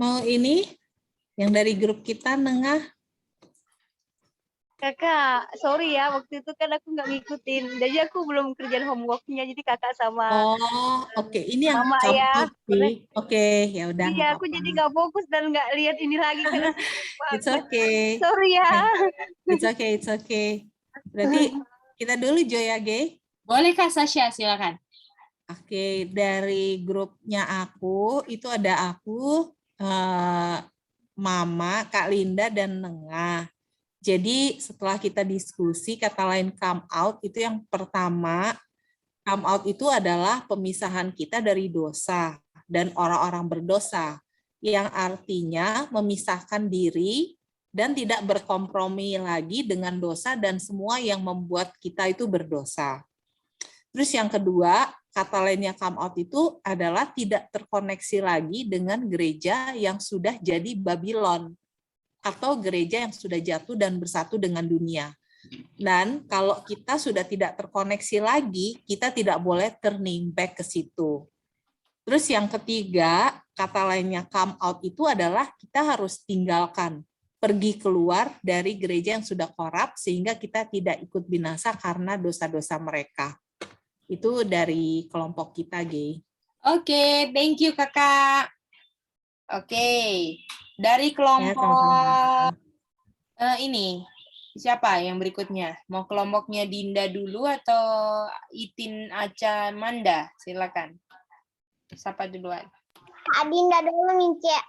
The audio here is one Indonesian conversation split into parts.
mau ini yang dari grup kita nengah. Kakak, sorry ya, waktu itu kan aku nggak ngikutin. Jadi aku belum kerjaan homework-nya, jadi kakak sama Oh, oke. Ini yang mama come ya. out sih. Oke, ya udah nggak Iya, aku apa-apa. jadi nggak fokus dan nggak lihat ini lagi karena It's okay. sorry ya. It's okay, it's okay. Berarti kita dulu Joya Gay. Boleh Kak Sasha, silakan. Oke, dari grupnya aku itu ada aku, Mama, Kak Linda, dan Nengah. Jadi setelah kita diskusi, kata lain come out itu yang pertama, come out itu adalah pemisahan kita dari dosa dan orang-orang berdosa, yang artinya memisahkan diri dan tidak berkompromi lagi dengan dosa dan semua yang membuat kita itu berdosa. Terus yang kedua, kata lainnya come out itu adalah tidak terkoneksi lagi dengan gereja yang sudah jadi Babylon atau gereja yang sudah jatuh dan bersatu dengan dunia. Dan kalau kita sudah tidak terkoneksi lagi, kita tidak boleh turning back ke situ. Terus yang ketiga, kata lainnya come out itu adalah kita harus tinggalkan, pergi keluar dari gereja yang sudah korup sehingga kita tidak ikut binasa karena dosa-dosa mereka. Itu dari kelompok kita, Gay. Oke, thank you Kakak. Oke, dari kelompok ini, siapa yang berikutnya? Mau kelompoknya Dinda dulu atau Itin, Aca, Manda? Silakan. Siapa duluan? Kak Dinda dulu, Mince.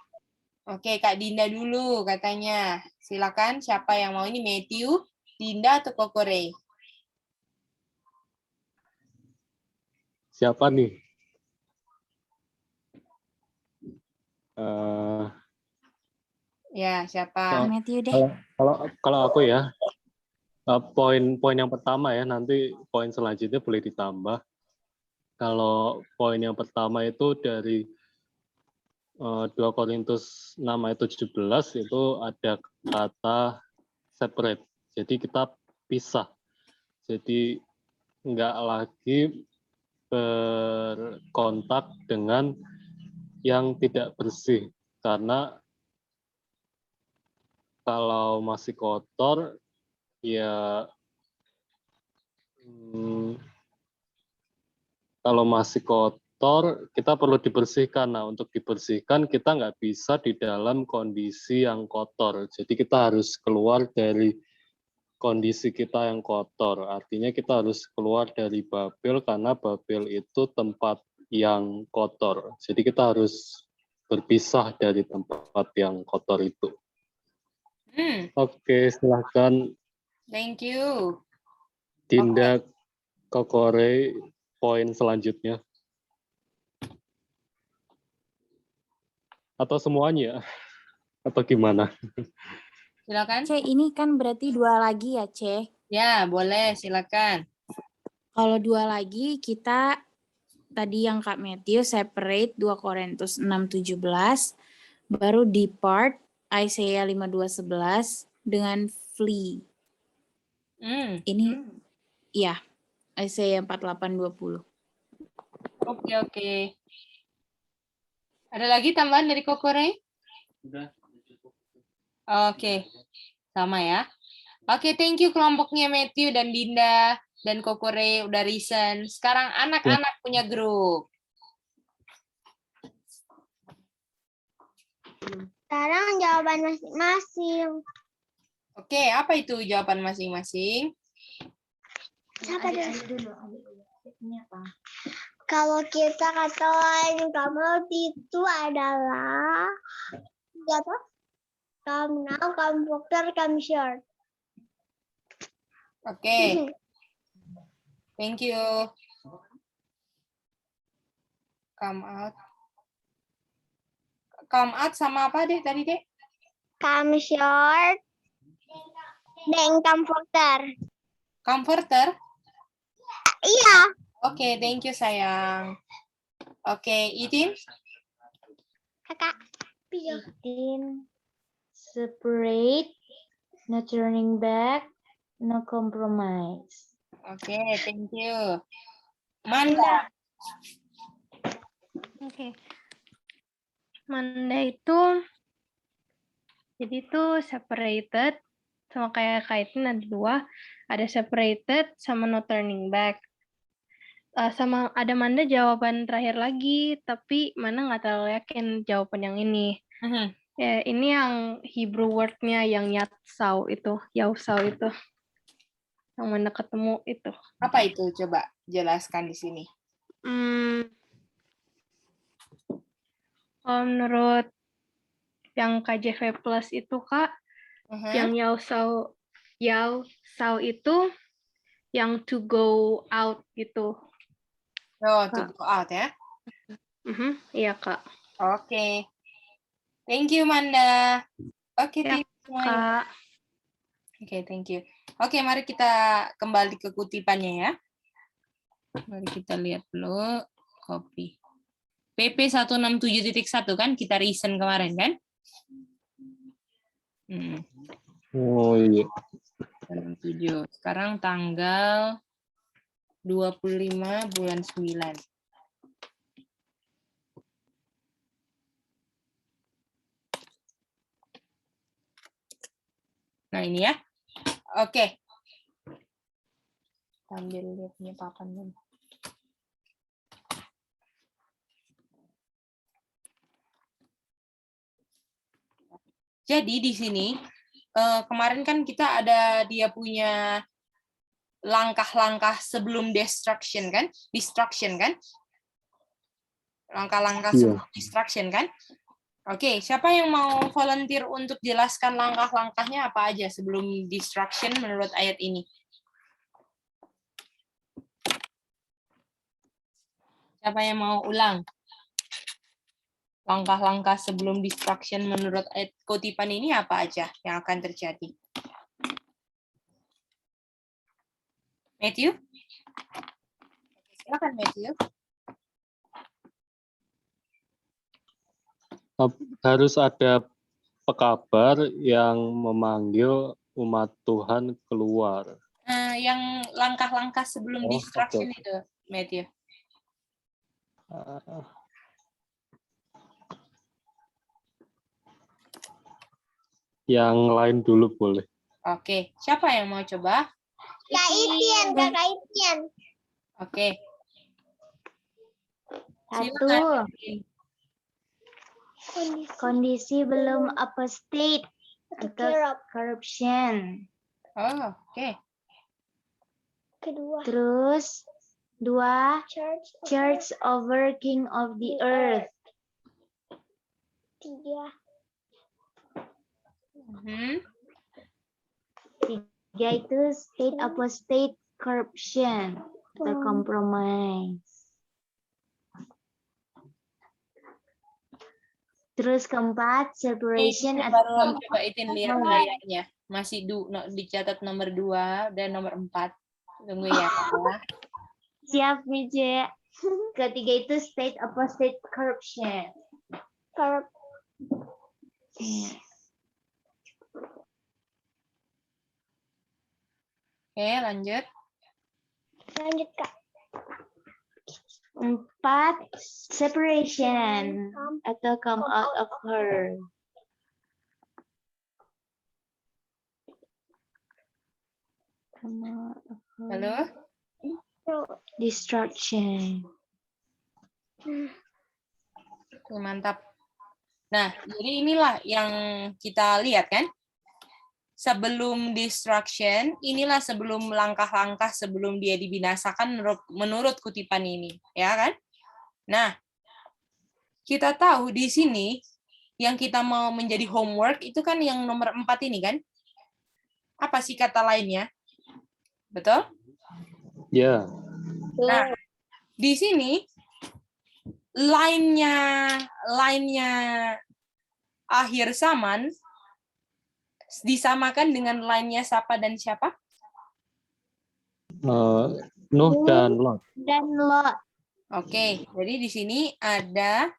Oke, Kak Dinda dulu katanya. Silakan, siapa yang mau ini? Matthew, Dinda, atau Kokore? Siapa nih? Ya, siapa? Matthew deh. Kalau aku ya, poin yang pertama ya, nanti poin selanjutnya boleh ditambah. Kalau poin yang pertama itu dari 2 Korintus 6 ayat 17 itu ada kata separate. Jadi kita pisah. Jadi enggak lagi berkontak dengan yang tidak bersih. Karena kalau masih kotor, ya kalau masih kotor, kita perlu dibersihkan. Nah, untuk dibersihkan, kita nggak bisa di dalam kondisi yang kotor. Jadi kita harus keluar dari kondisi kita yang kotor. Artinya kita harus keluar dari Babel, karena Babel itu tempat yang kotor. Jadi kita harus berpisah dari tempat yang kotor itu. Oke, silahkan. Thank you. Dinda, Kokore, poin selanjutnya. Atau semuanya? Atau gimana? Silakan. C, ini kan berarti 2 lagi ya, C? Ya, boleh. Silakan. Kalau 2 lagi, kita tadi yang Kak Matthew separate 2 Korintus 6:17, baru depart Isaiah 52:11 dengan flee. Ini ya Isaiah 48:20. Oke. Ada lagi tambahan dari Kokore? Udah. Oke, sama ya. Oke, thank you kelompoknya Matthew dan Dinda dan Kokore udah reason. Sekarang anak-anak punya grup. Sekarang jawaban masing-masing. Oke, apa itu jawaban masing-masing? Siapa dulu? Kalau kita kata lain kamu itu adalah apa? Come now, come doctor, come short. Oke. Thank you. Come out. Come out sama apa deh tadi deh? Come short. Dan comforter. Comforter? Iya. Oke, thank you sayang. Oke, Itin? Kakak. Itin. Separate. No turning back. No compromise. Oke, thank you. Manda. Oke. Manda itu jadi itu separated sama kayak kaitan ada dua, ada separated sama no turning back. Sama ada Manda jawaban terakhir lagi, tapi Manda nggak terlalu yakin jawaban yang ini. Ya, ini yang Hebrew word-nya yang yatsau itu, itu. Yang Manda ketemu itu. Apa itu? Coba jelaskan di sini. Kalau menurut yang KJV Plus itu, Kak, yang yausau itu yang to go out gitu. Oh, to go out ya. Iya, Kak. Oke. Thank you, Manda. Oke, Ya, thank you semuanya. Kak. Oke, thank you. Oke, mari kita kembali ke kutipannya ya. Mari kita lihat dulu. Copy. PP 167.1 kan kita recent kemarin kan? Oh iya. 7. Sekarang tanggal 25 bulan 9. Nah, ini ya. Oke. Sambil lihat punya papan dulu. Jadi di sini kemarin kan kita ada dia punya langkah-langkah sebelum destruction kan? Destruction kan? Langkah-langkah sebelum destruction kan? Oke, siapa yang mau volunteer untuk jelaskan langkah-langkahnya apa aja sebelum destruction menurut ayat ini? Siapa yang mau ulang? Langkah-langkah sebelum destruction menurut ayat kutipan ini apa aja yang akan terjadi? Matthew? Silakan Matthew. Harus ada pekabar yang memanggil umat Tuhan keluar. Yang langkah-langkah sebelum destruction itu, Matthew. Yang lain dulu boleh. Oke, siapa yang mau coba? Kak Itian. Oke. Satu, kondisi belum apostate atau corruption. Oh, oke. Kedua, Terus, dua, church. over king of the earth. Tiga, Tiga itu state apostate corruption atau compromise. Terus keempat, separation Baru coba Itin lihat layarnya. Masih dicatat nomor 2 dan nomor 4. Tunggu ya. Siap, Mice. Ketiga itu state apostate corruption. Oke, lanjut. Lanjut, Kak. 4, separation atau come out of her. Come out of her. Halo? Destruction. Mantap. Nah, jadi inilah yang kita lihat kan. Sebelum destruction, inilah sebelum langkah-langkah sebelum dia dibinasakan menurut kutipan ini, ya kan? Nah, kita tahu di sini yang kita mau menjadi homework itu kan yang nomor 4 ini kan? Apa sih kata lainnya? Betul? Ya. Nah, di sini line-nya akhir zaman disamakan dengan line-nya siapa dan siapa? Nuh dan Lot. Oke, jadi di sini ada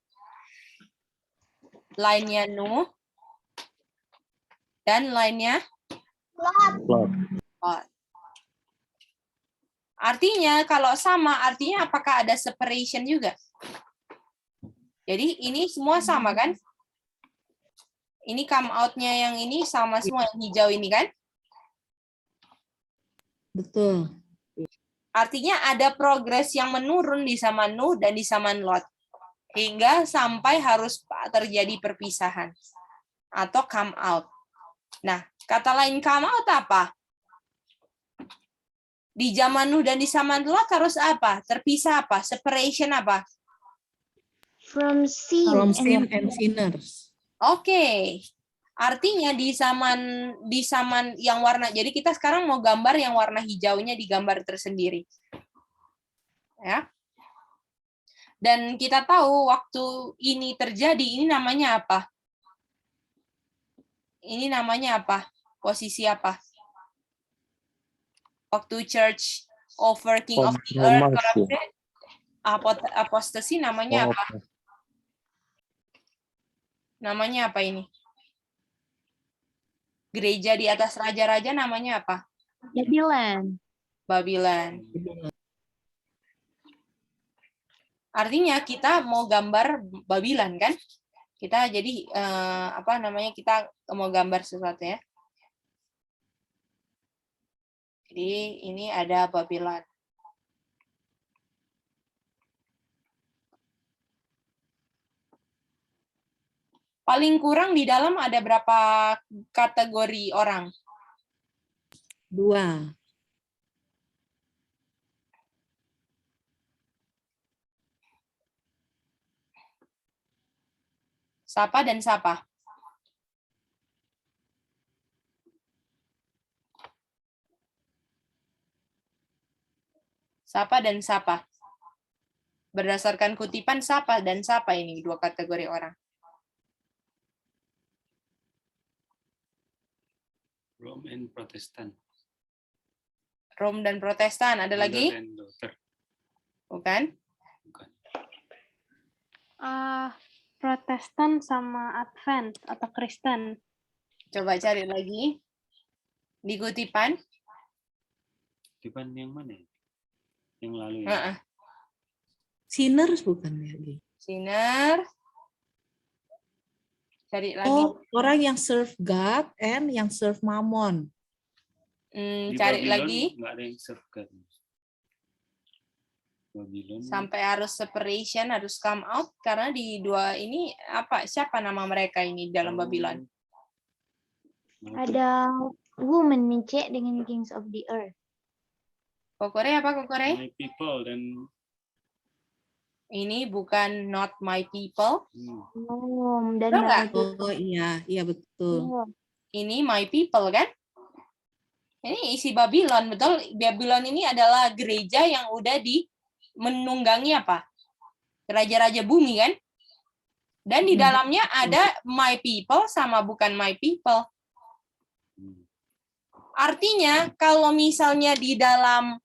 line-nya Nuh dan line-nya Lot. Lot. Artinya kalau sama, artinya apakah ada separation juga? Jadi ini semua sama kan? Ini come out-nya yang ini sama semua yang hijau ini kan? Betul. Artinya ada progres yang menurun di zaman Nuh dan di zaman Lot. Hingga sampai harus terjadi perpisahan. Atau come out. Nah, kata lain come out apa? Di zaman Nuh dan di zaman Lot harus apa? Terpisah apa? Separation apa? From sin. From and sin and sinners. Oke. Artinya di zaman yang warna. Jadi kita sekarang mau gambar yang warna hijaunya di gambar tersendiri. Ya. Dan kita tahu waktu ini terjadi, ini namanya apa? Ini namanya apa? Posisi apa? Waktu church over king of the earth corrupted, apostasy namanya apa? Namanya apa ini? Gereja di atas raja-raja namanya apa? Babylon. Babylon. Artinya kita mau gambar Babylon kan? Kita jadi kita mau gambar sesuatu ya. Jadi ini ada Babylon. Paling kurang di dalam ada berapa kategori orang? 2. Siapa dan siapa? Siapa dan siapa? Berdasarkan kutipan siapa dan siapa ini dua kategori orang? Rome and Protestant. Rom dan Protestan. Ada lagi? Mother and daughter. Bukan? Bukan. Protestan sama Advent atau Kristen. Coba cari lagi. Di kutipan. Kutipan yang mana? Yang lalu ya? Heeh. Sinners bukan ya? Sinner. Cari lagi. Oh, orang yang serve God and yang serve Mammon. Di Cari Babylon lagi. nggak ada yang serve God. Babylon. Sampai harus separation, harus come out. Karena di dua ini, siapa nama mereka ini dalam Babylon? Ada woman Mice dengan kings of the earth. Kokore apa Kokore? My people dan Ini bukan not my people. Dan Tahu nggak? Oh iya, iya betul. Ini my people kan? Ini isi Babylon, betul? Babylon ini adalah gereja yang udah menunggangi apa? Raja-raja bumi kan? Dan di dalamnya ada my people sama bukan my people. Artinya kalau misalnya di dalam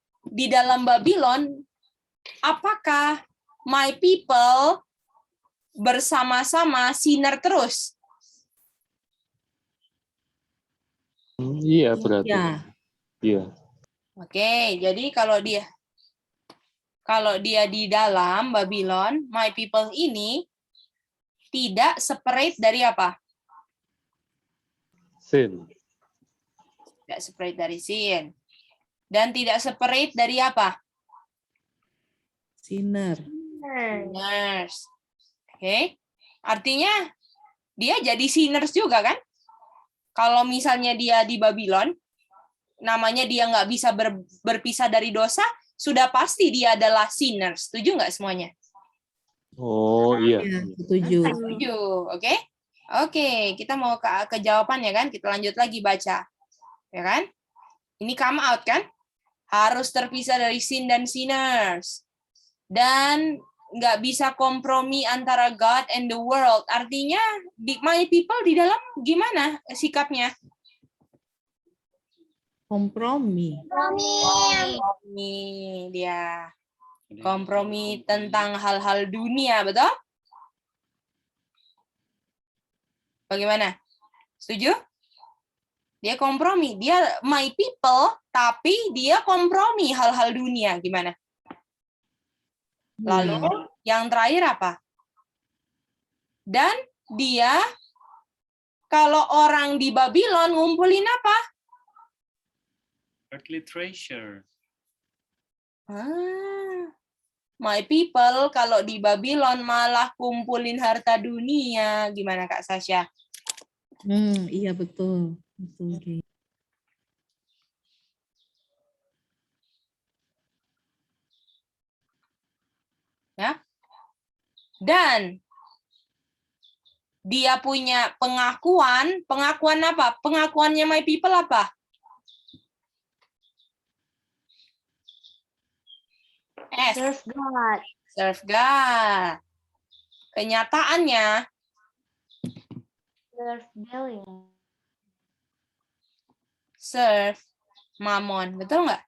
Babylon, apakah my people bersama-sama sinner terus? Iya berarti. Iya. Iya. Oke, jadi kalau dia di dalam Babylon, my people ini tidak separate dari apa? Sin. Tidak separate dari sin. Dan tidak separate dari apa? Sinner. Sinners. Oke. Artinya dia jadi sinners juga kan? Kalau misalnya dia di Babylon, namanya dia nggak bisa berpisah dari dosa, sudah pasti dia adalah sinners. Setuju nggak semuanya? Oh iya. Iya, setuju. Setuju, oke? Oke, kita mau ke jawabannya kan? Kita lanjut lagi baca. Ya kan? Ini come out kan? Harus terpisah dari sin dan sinners. Dan nggak bisa kompromi antara God and the world. Artinya, my people di dalam gimana sikapnya? Kompromi. Kompromi dia. Kompromi tentang hal-hal dunia, betul? Bagaimana? Setuju? Dia kompromi. Dia my people, tapi dia kompromi hal-hal dunia. Gimana? Lalu yang terakhir apa? Dan dia, kalau orang di Babylon ngumpulin apa? Earthly treasure. My people kalau di Babylon malah kumpulin harta dunia. Gimana Kak Sasha? Iya betul. Betul. Oke. Ya. Dan dia punya pengakuan apa? Pengakuannya my people apa? Serve God. Serve God. Kenyataannya Serve billion. serve Mammon, betul nggak?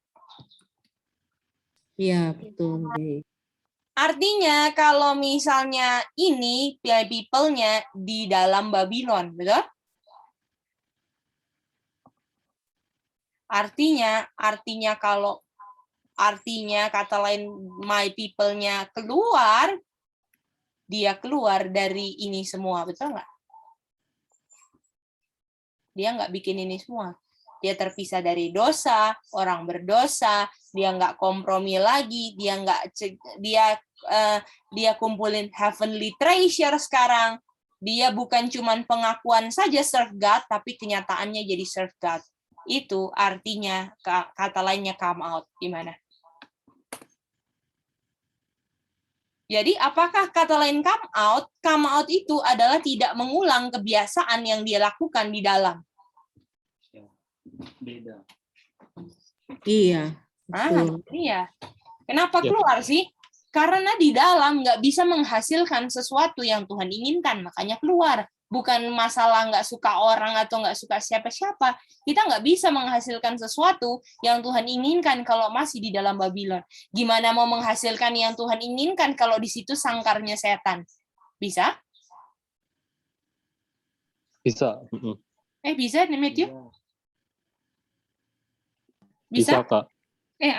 Iya betul. Oke. Artinya kalau misalnya ini people-nya di dalam Babylon, betul? Artinya kata lain my people-nya keluar, dia keluar dari ini semua, betul nggak? Dia nggak bikin ini semua. Dia terpisah dari dosa, orang berdosa, dia nggak kompromi lagi, dia kumpulin heavenly treasure sekarang. Dia bukan cuman pengakuan saja serve God, tapi kenyataannya jadi serve God. Itu artinya kata lainnya come out. Gimana? Jadi apakah kata lain come out? Come out itu adalah tidak mengulang kebiasaan yang dia lakukan di dalam. Beda. Iya. Betul. Iya. Kenapa keluar sih? Karena di dalam nggak bisa menghasilkan sesuatu yang Tuhan inginkan, makanya keluar. Bukan masalah nggak suka orang atau nggak suka siapa-siapa. Kita nggak bisa menghasilkan sesuatu yang Tuhan inginkan kalau masih di dalam Babylon. Gimana mau menghasilkan yang Tuhan inginkan kalau di situ sangkarnya setan? Bisa? Bisa. Bisa nih, Matthew? Bisa, Kak.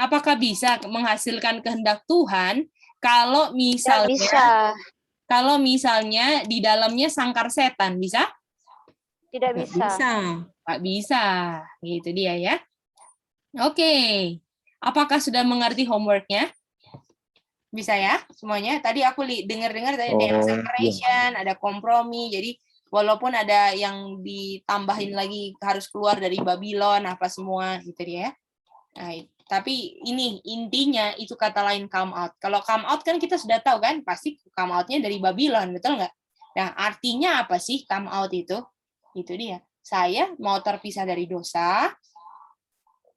Apakah bisa menghasilkan kehendak Tuhan kalau misalnya di dalamnya sangkar setan, bisa? Tidak Nggak bisa. bisa. Nggak bisa, gitu dia ya. Oke, apakah sudah mengerti homework-nya? Bisa ya semuanya? Tadi aku dengar-dengar tadi ada yang separation, ada kompromi, jadi walaupun ada yang ditambahin lagi harus keluar dari Babylon, apa semua, gitu dia ya. Nah, tapi ini intinya itu kata lain come out. Kalau come out kan kita sudah tahu kan, pasti come out-nya dari Babylon, betul nggak? Nah, artinya apa sih come out itu? Itu dia. Saya mau terpisah dari dosa,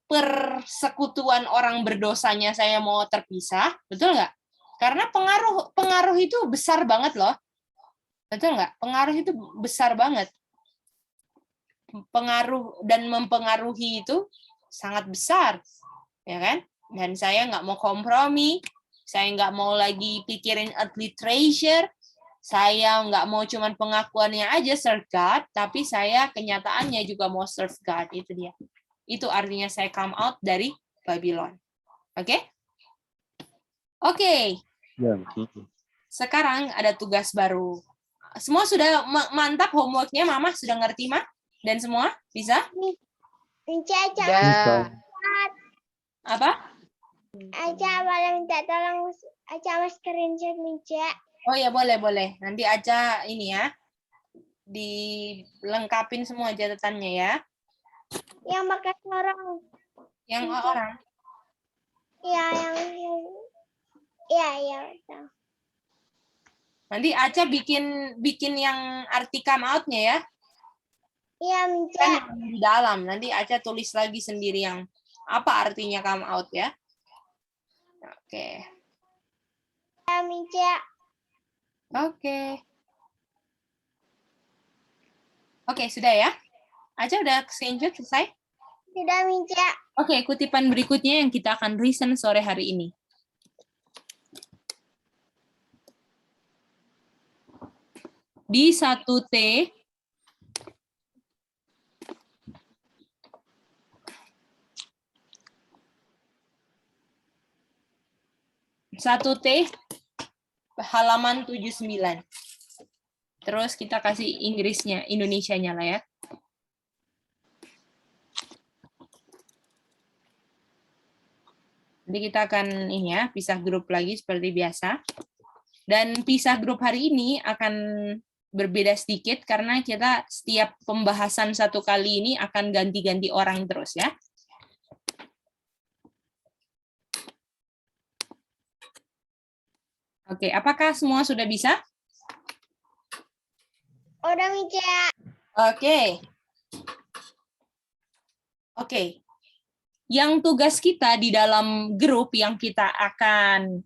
persekutuan orang berdosanya saya mau terpisah, betul nggak? Karena pengaruh itu besar banget loh. Betul nggak? Pengaruh itu besar banget. Pengaruh dan mempengaruhi itu sangat besar, ya kan? Dan saya nggak mau kompromi, saya nggak mau lagi pikirin earthly treasure, saya nggak mau cuman pengakuannya aja serve God, tapi saya kenyataannya juga mau serve God, itu dia. Itu artinya saya come out dari Babylon. Oke? Oke. Sekarang ada tugas baru. Semua sudah mantap homework-nya, Mama sudah ngerti, Ma? Dan semua bisa? Apa? Aja boleh minta tolong Aja screenshot Minca. Oh ya, boleh. Nanti Aca ini ya, dilengkapin semua catatannya ya. Yang pakai orang. Yang orang? Iya, Iya, betul. Nanti Aca bikin yang arti come out-nya ya. Iya, Minca. Kan di dalam. Nanti Aca tulis lagi sendiri yang apa artinya come out ya. Oke. Ya, Minca. Oke. Oke, sudah ya? Aca udah screenshot selesai? Sudah, Minca. Oke, kutipan berikutnya yang kita akan reason sore hari ini. Di 1T 1T halaman 79. Terus kita kasih Inggrisnya, Indonesianya lah ya. Nanti kita akan ini ya, pisah grup lagi seperti biasa. Dan pisah grup hari ini akan berbeda sedikit karena kita setiap pembahasan satu kali ini akan ganti-ganti orang terus ya. Oke, apakah semua sudah bisa? Udah, Mica. Oke. Oke. Yang tugas kita di dalam grup yang kita akan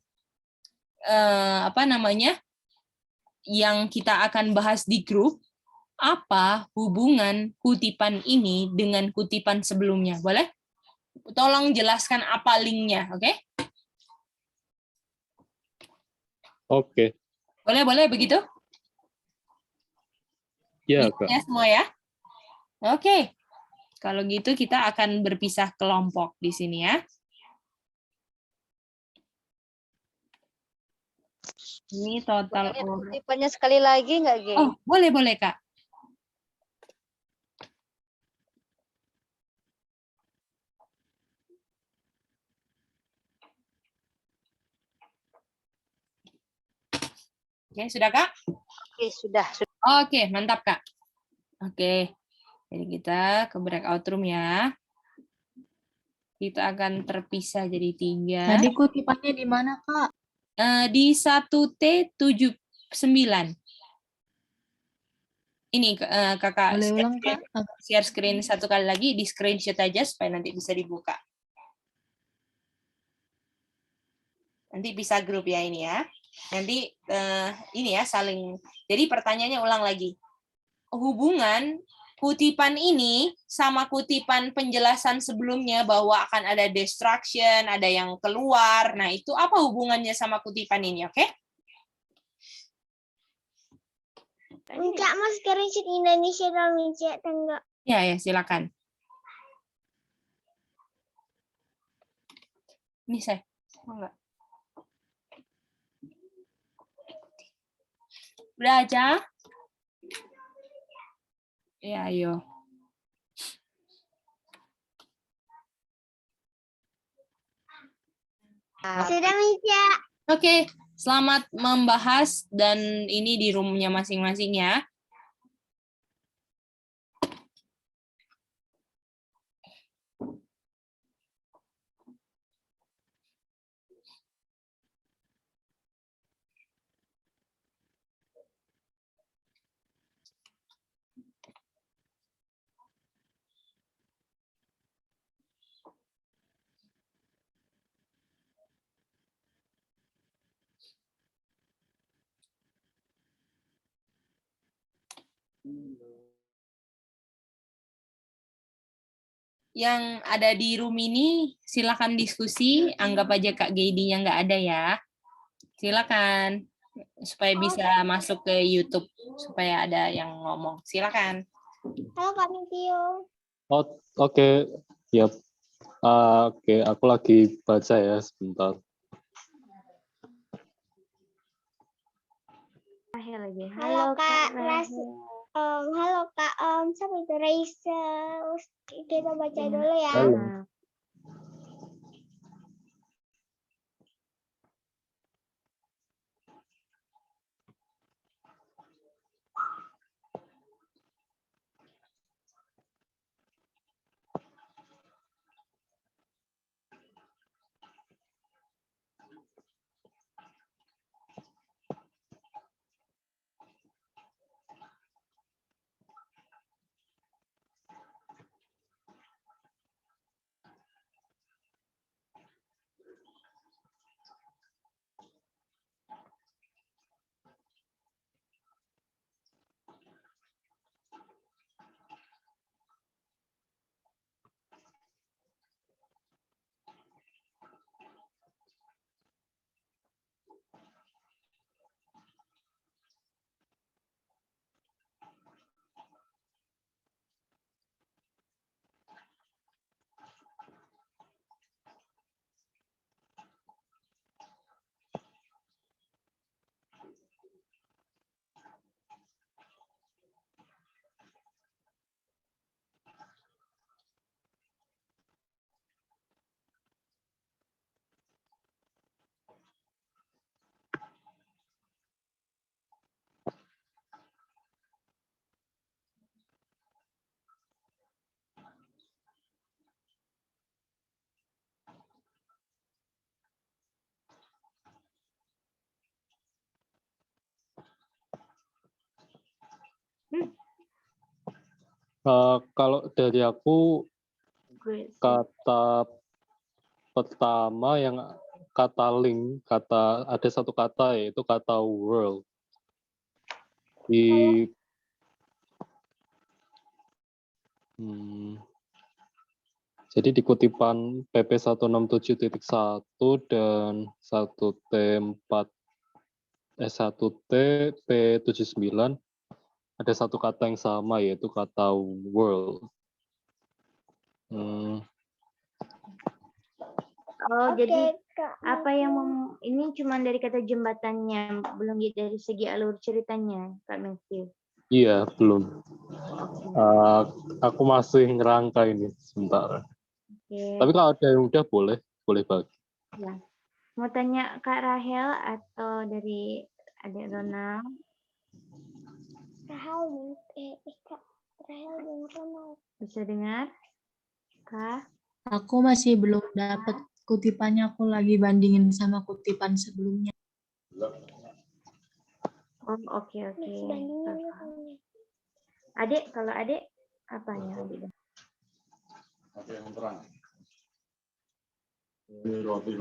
yang kita akan bahas di grup, apa hubungan kutipan ini dengan kutipan sebelumnya? Boleh? Tolong jelaskan apa linknya, oke? Oke. Boleh begitu? Ya, Bisa Kak. ya semua ya? Oke. Kalau gitu kita akan berpisah kelompok di sini ya. Ini total Boleh lihat orang. kutipannya sekali lagi nggak, Ge? Oh, boleh Kak. Oke, sudah Kak? Oke, sudah. Oke, mantap Kak. Oke, jadi kita ke breakout room ya. Kita akan terpisah jadi 3. Tadi kutipannya di mana, Kak? Di 1T79. Ini Kakak Boleh ulang, Kak? share screen satu kali lagi, di screenshot aja supaya nanti bisa dibuka. Nanti bisa grup ya ini ya. Nanti ini ya saling. Jadi pertanyaannya ulang lagi. Hubungan kutipan ini sama kutipan penjelasan sebelumnya bahwa akan ada destruction, ada yang keluar. Nah, itu apa hubungannya sama kutipan ini, oke? Mica mau screenshot Indonesia dong, Mica. Tengok. Ya, silakan. Ini saya. Oh, enggak. Udah aja? Ya, ayo. Sudah, Mica. Oke, selamat membahas dan ini di roomnya masing-masing ya. Yang ada di room ini silakan diskusi, anggap aja Kak Gedi-nya nggak ada ya. Silakan supaya bisa masuk ke YouTube supaya ada yang ngomong. Silakan. Halo, Kak Mitio. Oh, oke. Yap. Oke, aku lagi baca ya sebentar. Halo, Kak. Halo, Kak. Siapa itu? Raisa. Kita baca dulu ya. Halo. Kalau dari aku, Great. kata pertama yang kata link, ada satu kata yaitu kata world. Jadi di kutipan PP 167.1 dan 1T P79 ada satu kata yang sama yaitu kata world. Oh, jadi Kak. apa yang ini cuma dari kata jembatannya, belum dari segi alur ceritanya, Kak Matthew. Iya, belum. Aku masih ngerangka ini sebentar. Oke. Tapi kalau ada yang udah boleh bagi. Ya. Mau tanya Kak Rahel atau dari Adik Ronald? Rahel, Kak. Rahel dan Ronald. Bisa dengar? Kak? Aku masih belum dapat kutipannya, aku lagi bandingin sama kutipan sebelumnya. Oh, oke. Masih bandingin ya, Kak. Adik, kalau adik apa ya adik? Ada yang terang. Roti.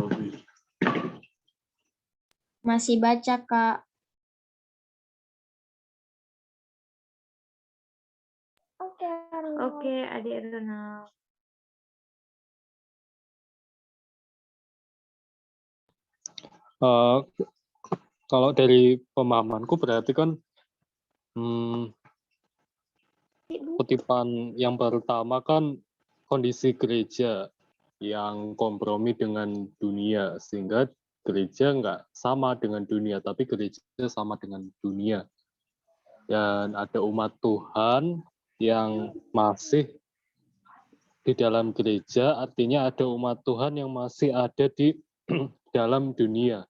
Masih baca, Kak. Oke, Adik Ronald. Kalau dari pemahamanku berarti kan kutipan yang pertama kan kondisi gereja yang kompromi dengan dunia, sehingga gereja nggak sama dengan dunia, tapi gereja sama dengan dunia. Dan ada umat Tuhan yang masih di dalam gereja, artinya ada umat Tuhan yang masih ada di dalam dunia.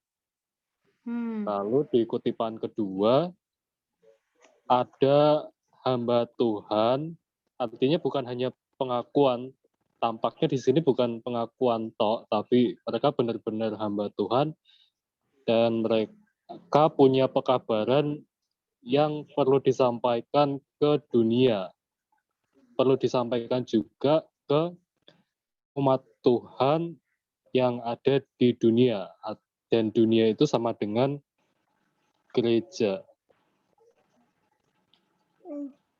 Lalu di kutipan kedua, ada hamba Tuhan, artinya bukan hanya pengakuan, tampaknya di sini bukan pengakuan tok, tapi mereka benar-benar hamba Tuhan, dan mereka punya pekabaran yang perlu disampaikan ke dunia. Perlu disampaikan juga ke umat Tuhan yang ada di dunia. Dan dunia itu sama dengan gereja.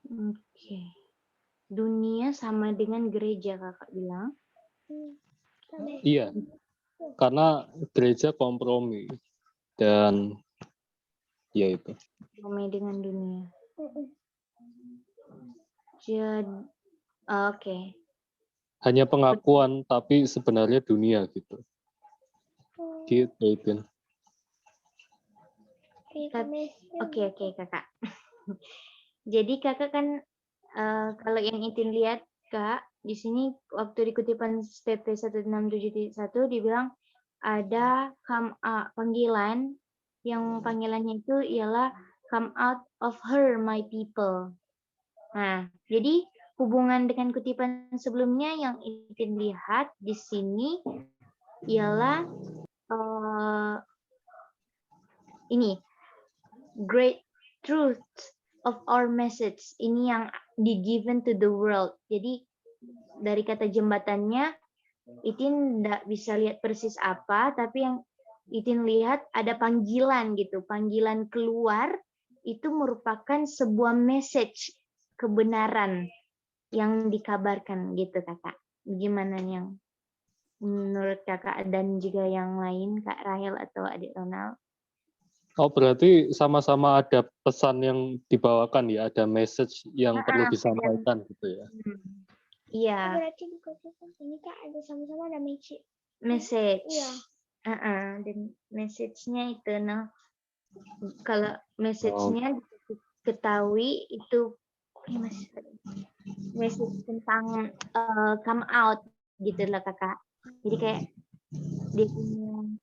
Oke. Dunia sama dengan gereja, Kakak bilang? Iya, karena gereja kompromi. Dan ya itu. Kompromi dengan dunia. Jadi, oke. Hanya pengakuan, tapi sebenarnya dunia gitu. Gitu, itu. Oke, Kakak. Jadi Kakak kan kalau yang Itin lihat, Kak, di sini waktu di kutipan PP 167.1 dibilang ada panggilan, yang panggilannya itu ialah come out of her, my people. Nah, jadi hubungan dengan kutipan sebelumnya yang Itin lihat di sini ialah ini great truth of our message, ini yang given to the world. Jadi dari kata jembatannya Itin tidak bisa lihat persis apa, tapi yang Itin lihat ada panggilan gitu, panggilan keluar itu merupakan sebuah message kebenaran yang dikabarkan gitu, Kakak. Gimana yang menurut Kakak dan juga yang lain, Kak Rahel atau Adik Ronald? Oh, berarti sama-sama ada pesan yang dibawakan ya, ada message yang perlu disampaikan gitu ya. Iya. Berarti di kutipan ini Kak ada sama-sama ada message. Iya. Dan message-nya itu, nah kalau message-nya ketahui itu message tentang come out gitu lah, Kakak. Jadi kayak dia punya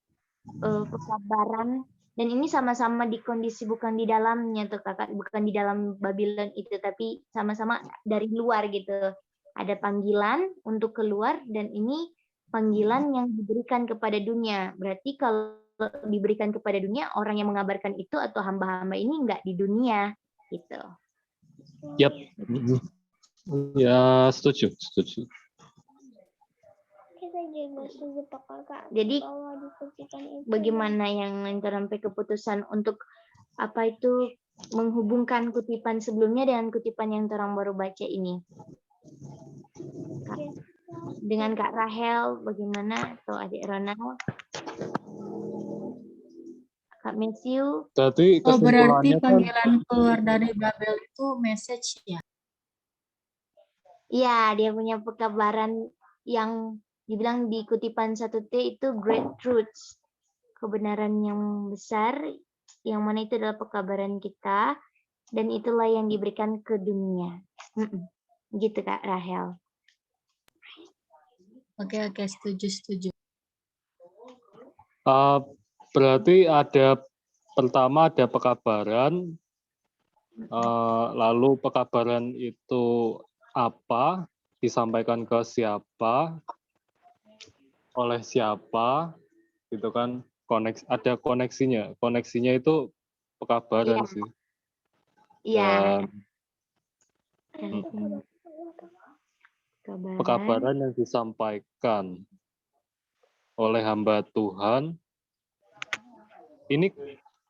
kesabaran, dan ini sama-sama di kondisi bukan di dalamnya tuh, Kakak, bukan di dalam Babylon itu, tapi sama-sama dari luar gitu. Ada panggilan untuk keluar, dan ini panggilan yang diberikan kepada dunia. Berarti kalau diberikan kepada dunia, orang yang mengabarkan itu atau hamba-hamba ini nggak di dunia gitu. Yap. Ya, setuju, setuju. Kita juga setuju Pak Kakak. Jadi Bahwa di kutipan itu bagaimana yang sampai keputusan untuk apa itu menghubungkan kutipan sebelumnya dengan kutipan yang orang baru baca ini? Dengan Kak Rahel bagaimana atau adik Ronald? Kak Matthew? Jadi Oh, berarti kesimpulannya kan, panggilan keluar dari Babel itu message ya? Iya, dia punya pekabaran yang dibilang di kutipan 1T itu great truths. Kebenaran yang besar, yang mana itu adalah pekabaran kita, dan itulah yang diberikan ke dunia. Gitu Kak Rahel. Oke, setuju. berarti pertama ada pekabaran, lalu pekabaran itu apa, disampaikan ke siapa, oleh siapa, gitu kan? Ada koneksinya. Koneksinya itu pekabaran Iya. sih. Iya. Dan Kabaran. pekabaran yang disampaikan oleh hamba Tuhan ini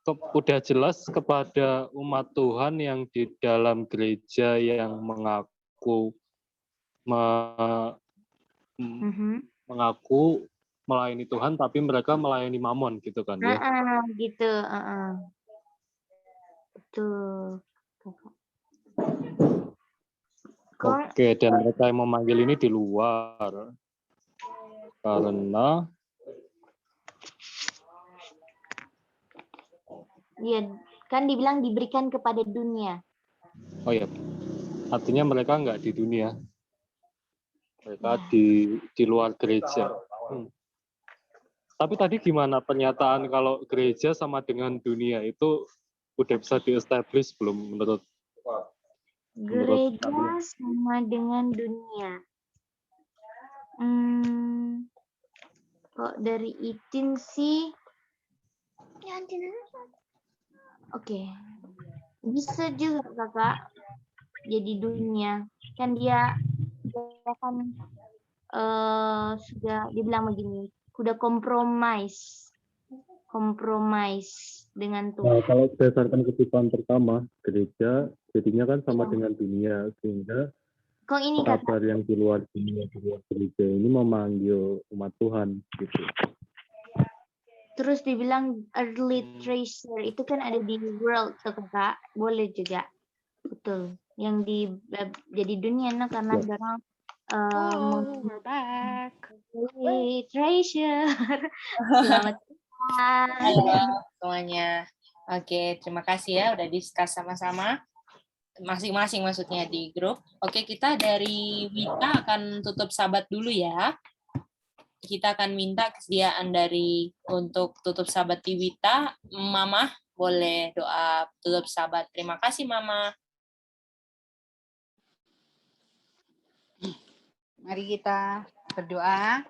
udah jelas kepada umat Tuhan yang di dalam gereja yang mengaku melayani Tuhan, tapi mereka melayani Mamon gitu kan ya? Gitu. Betul. Oke, dan mereka yang memanggil ini di luar karena Iya, kan dibilang diberikan kepada dunia. oh ya, artinya mereka nggak di dunia, mereka di luar gereja. Tapi tadi gimana pernyataan kalau gereja sama dengan dunia itu udah bisa di-establish belum menurut Gereja sama dengan dunia. Kok dari Itin sih? Oke. Bisa juga Kakak jadi dunia. Kan dia kan sudah dibilang begini, sudah kompromis dengan Tuhan. Nah, kalau berdasarkan kutipan pertama, gereja jadinya kan sama dengan dunia, sehingga kabar yang di luar dunia, di luar gereja ini memanggil umat Tuhan gitu. Terus dibilang early treasure itu kan ada di world tuh Kakak, boleh juga. Betul. Yang jadi dunia nah karena orang we're back. Treasure. Selamat Halo semuanya. Oke, terima kasih ya udah discuss sama-sama. Masing-masing maksudnya di grup. Oke, kita dari Wita akan tutup sabat dulu ya. Kita akan minta kesediaan untuk tutup sabat di Wita. Mama, boleh doa tutup sabat. Terima kasih, Mama. Mari kita berdoa.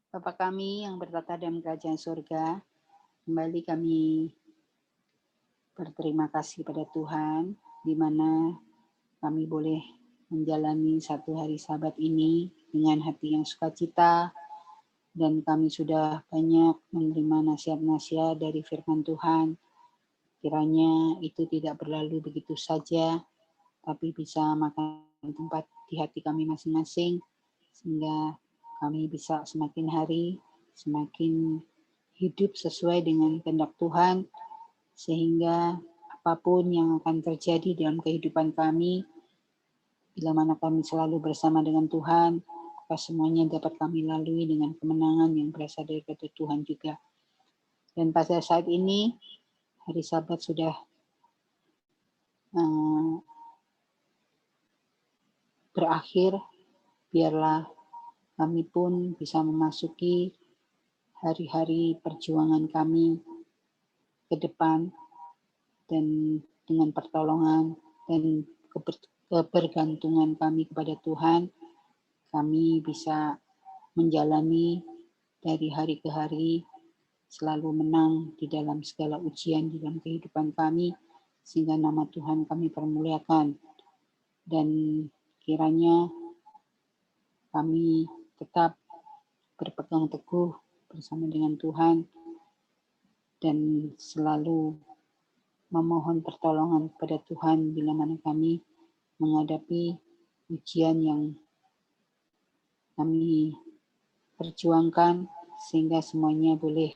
Bapa kami yang bertata dalam kerajaan surga, kembali kami berterima kasih pada Tuhan, di mana kami boleh menjalani satu hari Sabat ini dengan hati yang sukacita, dan kami sudah banyak menerima nasihat-nasihat dari firman Tuhan. Kiranya itu tidak berlalu begitu saja, tapi bisa makan tempat di hati kami masing-masing, sehingga kami bisa semakin hari semakin hidup sesuai dengan kehendak Tuhan, sehingga apapun yang akan terjadi dalam kehidupan kami, bila mana kami selalu bersama dengan Tuhan, maka semuanya dapat kami lalui dengan kemenangan yang berasal dari Tuhan juga. Dan pada saat ini, hari Sabat sudah berakhir, biarlah kami pun bisa memasuki hari-hari perjuangan kami ke depan, dan dengan pertolongan dan kebergantungan kami kepada Tuhan, kami bisa menjalani dari hari ke hari, selalu menang di dalam segala ujian di dalam kehidupan kami, sehingga nama Tuhan kami permuliakan. Dan kiranya kami tetap berpegang teguh bersama dengan Tuhan dan selalu memohon pertolongan kepada Tuhan bila mana kami menghadapi ujian yang kami perjuangkan, sehingga semuanya boleh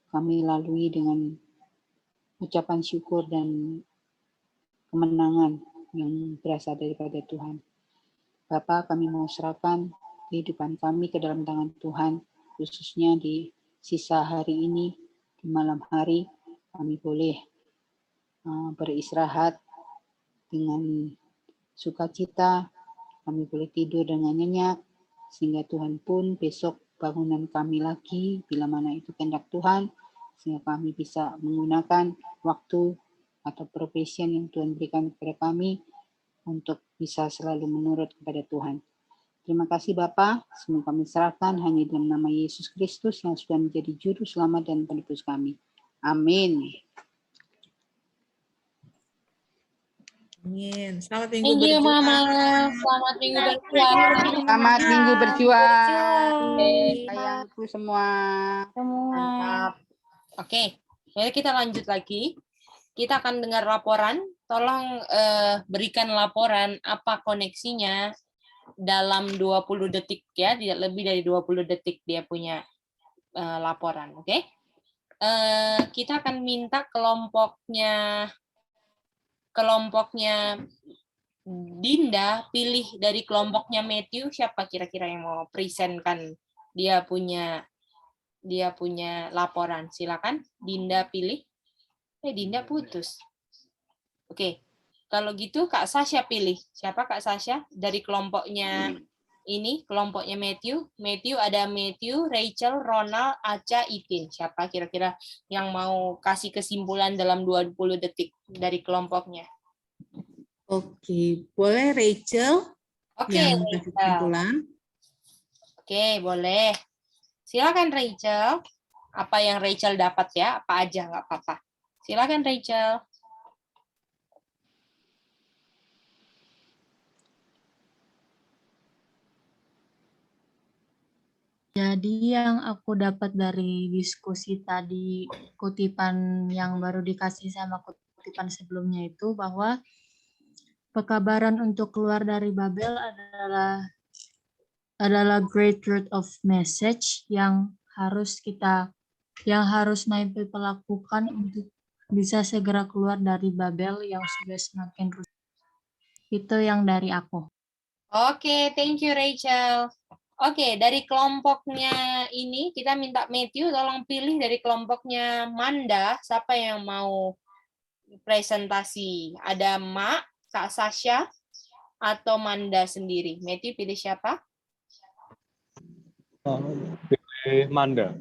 kami lalui dengan ucapan syukur dan kemenangan yang berasal daripada Tuhan. Bapa, kami mau serahkan kehidupan kami ke dalam tangan Tuhan, khususnya di sisa hari ini, di malam hari, kami boleh beristirahat dengan sukacita, kami boleh tidur dengan nyenyak, sehingga Tuhan pun besok bangunan kami lagi, bila mana itu kehendak Tuhan, sehingga kami bisa menggunakan waktu atau profesi yang Tuhan berikan kepada kami untuk bisa selalu menurut kepada Tuhan. Terima kasih Bapa, semua kami serahkan hanya dalam nama Yesus Kristus yang sudah menjadi juru selamat dan penebus kami. Amin. Amin. Selamat minggu Thank you, berjuang. Mama. Selamat minggu berjuang. Selamat minggu berjuang. Oke. Sayangku semua. Mantap. Oke, jadi kita lanjut lagi. Kita akan dengar laporan. Tolong berikan laporan apa koneksinya dalam 20 detik ya, tidak lebih dari 20 detik dia punya laporan, oke? Kita akan minta kelompoknya Dinda pilih dari kelompoknya Matthew, siapa kira-kira yang mau presentkan dia punya laporan. Silakan Dinda pilih. Dinda putus. Oke. Kalau gitu Kak Sasha pilih. Siapa Kak Sasha? Dari kelompoknya ini, kelompoknya Matthew. Matthew ada Matthew, Rachel, Ronald, Aca, Itin. Siapa kira-kira yang mau kasih kesimpulan dalam 20 detik dari kelompoknya? Oke, boleh Rachel Oke, yang kasih kesimpulan. Oke, boleh. Silakan Rachel. Apa yang Rachel dapat ya? Apa aja, nggak apa-apa. Silakan Rachel. Jadi yang aku dapat dari diskusi tadi, kutipan yang baru dikasih sama kutipan sebelumnya itu bahwa pekabaran untuk keluar dari Babel adalah great truth of message yang harus my people lakukan untuk bisa segera keluar dari Babel yang sudah semakin rusak. Itu yang dari aku. Oke, thank you Rachel. Oke, dari kelompoknya ini kita minta Matthew tolong pilih dari kelompoknya Manda, siapa yang mau presentasi? Ada Mak, Kak Sasha, atau Manda sendiri? Matthew pilih siapa? Pilih Manda.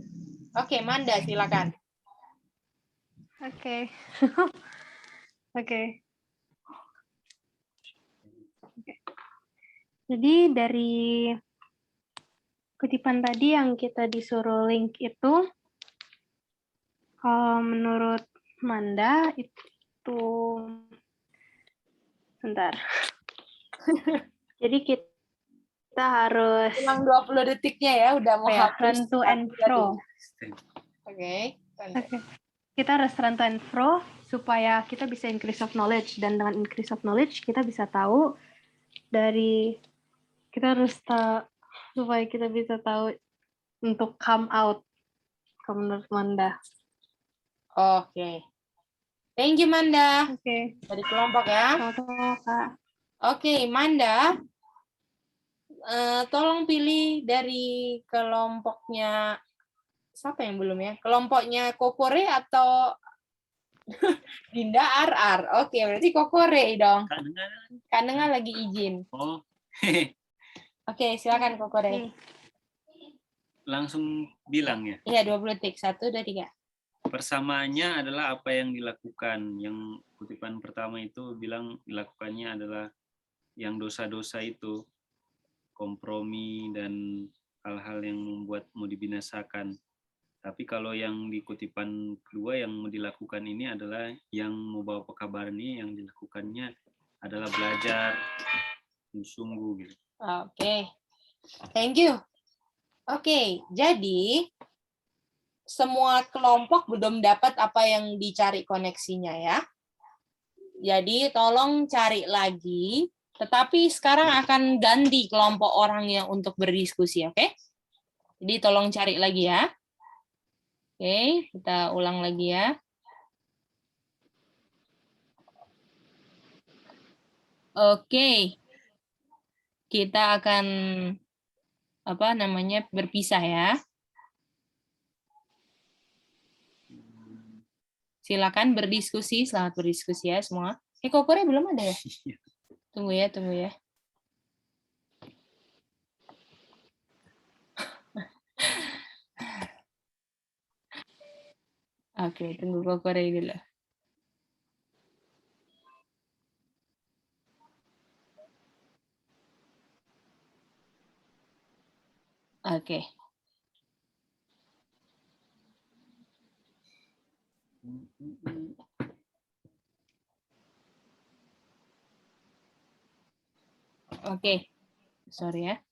Oke, Manda silakan. Oke. Oke. Jadi dari kutipan tadi yang kita disuruh link itu, menurut Manda itu, sebentar. Jadi kita harus Ulang 20 detiknya ya, udah mau hapus. run to and fro. Oke. Kita harus run to and fro supaya kita bisa increase of knowledge, dan dengan increase of knowledge kita bisa tahu supaya kita bisa tahu untuk come out, menurut Manda. Oke. Thank you Manda. Oke. Dari kelompok ya. Sama-sama, Kak. Oke, Manda. Tolong pilih dari kelompoknya siapa yang belum ya? Kelompoknya Kokore atau Dinda RR. Oke, berarti Kokore dong. Kak Nenga lagi izin. Oh. Oke, silakan Kokore. Langsung bilang ya. Iya, 20 detik. 1, 2, 3. Persamaannya adalah apa yang dilakukan. Yang kutipan pertama itu bilang dilakukannya adalah yang dosa-dosa itu, kompromi dan hal-hal yang membuat mau dibinasakan. Tapi kalau yang di kutipan kedua yang mau dilakukan ini adalah yang mau bawa pekabaran ini yang dilakukannya adalah belajar sungguh gitu. Oke. Thank you. Oke, jadi semua kelompok belum dapat apa yang dicari koneksinya ya. Jadi tolong cari lagi, tetapi sekarang akan ganti kelompok orang yang untuk berdiskusi, oke? Jadi tolong cari lagi ya. Oke, kita ulang lagi ya. Oke. Kita akan berpisah ya. Silakan berdiskusi, selamat berdiskusi ya semua. Kokore belum ada ya? Tunggu ya. Oke, tunggu Kokore dulu. Oke. Oke. Sorry ya.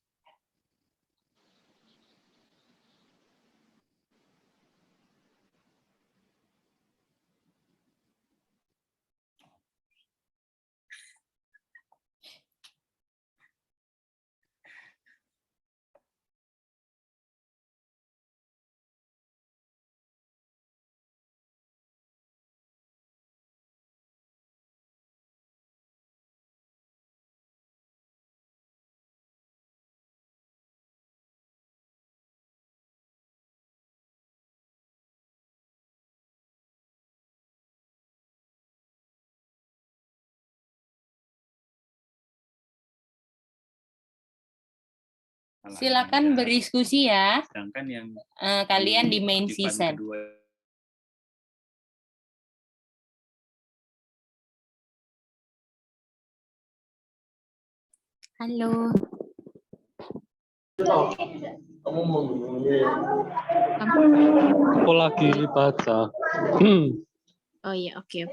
Silakan berdiskusi ya. Sedangkan yang Kalian di main kutipan season. kedua Halo. Aku lagi baca. Oh iya, oke.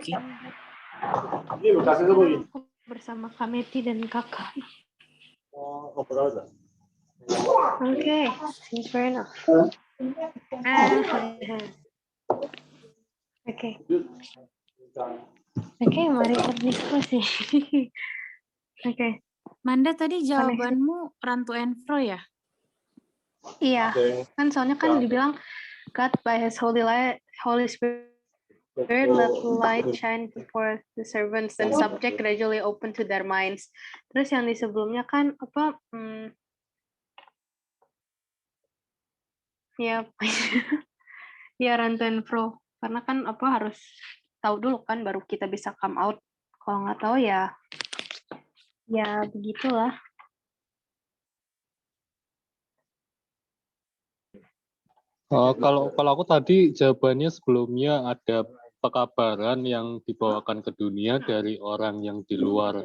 Bersama Kameti dan kakak. Oke, seems fair enough. Oke, mari berdiskusi. Oke. Manda, tadi jawabanmu run to and fro ya? Iya, kan soalnya kan dibilang God by His Holy Spirit let light shine before the servants and subject gradually open to their minds. Terus yang di sebelumnya kan apa? Ya, ya run to and fro. Karena kan apa harus tahu dulu kan baru kita bisa come out. Kalau nggak tahu ya begitulah. Kalau aku tadi jawabannya sebelumnya ada pekabaran yang dibawakan ke dunia dari orang yang di luar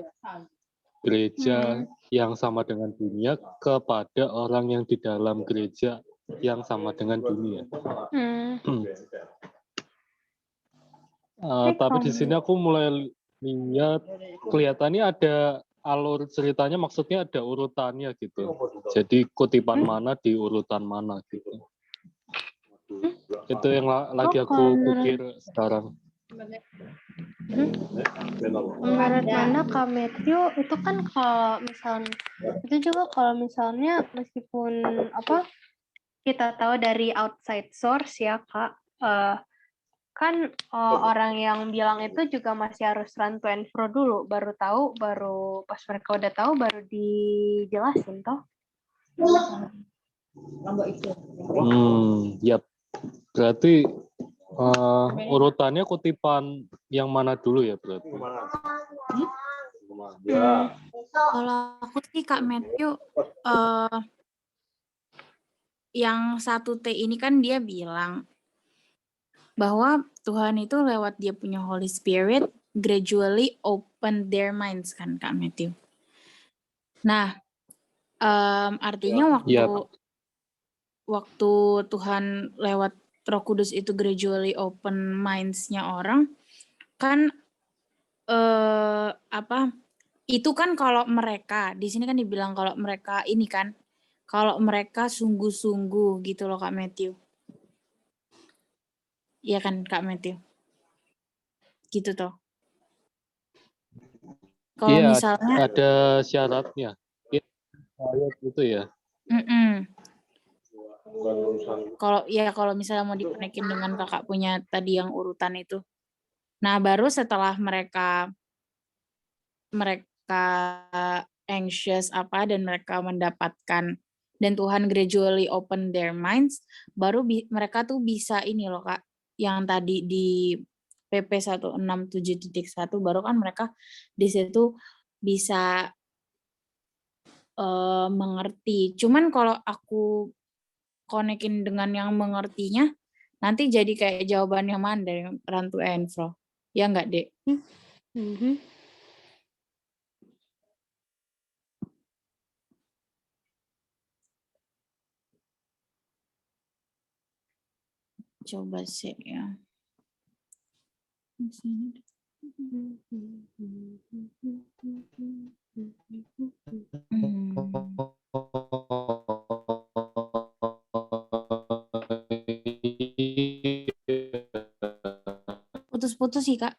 gereja yang sama dengan dunia kepada orang yang di dalam gereja yang sama dengan dunia. Tapi di sini aku mulai lihat kelihatannya ada alur ceritanya, maksudnya ada urutannya gitu. Jadi kutipan mana di urutan mana gitu. Itu yang lagi aku pikir sekarang. Menurut mana Kak Matthew itu kan kalau misalnya itu juga kalau misalnya meskipun apa kita tahu dari outside source ya Kak, kan orang yang bilang itu juga masih harus run to and fro dulu, baru tahu, baru pas mereka udah tahu baru dijelasin toh. Yap. Berarti urutannya kutipan yang mana dulu ya berarti? Kalau aku sih Kak Matthew, yang 1T ini kan dia bilang bahwa Tuhan itu lewat dia punya Holy Spirit gradually open their minds kan Kak Matthew. Nah, artinya waktu Tuhan lewat Roh Kudus itu gradually open minds-nya orang, kan itu kan kalau mereka, di sini kan dibilang kalau mereka ini kan, kalau mereka sungguh-sungguh gitu loh Kak Matthew. Iya kan Kak Matthew? Gitu toh. Kalau Iya, misalnya, ada syaratnya. Ayat itu ya. Kalau misalnya mau dikonekin dengan kakak punya tadi yang urutan itu. Nah, baru setelah mereka anxious dan mereka mendapatkan dan Tuhan gradually open their minds, baru mereka tuh bisa ini loh Kak, yang tadi di PP 167.1 baru kan mereka di situ bisa mengerti. Cuman kalau aku konekin dengan yang mengertinya, nanti jadi kayak jawabannya mana dari Run to and Fro. Ya enggak, Dek? Coba sih ya. Putus-putus sih, Kak.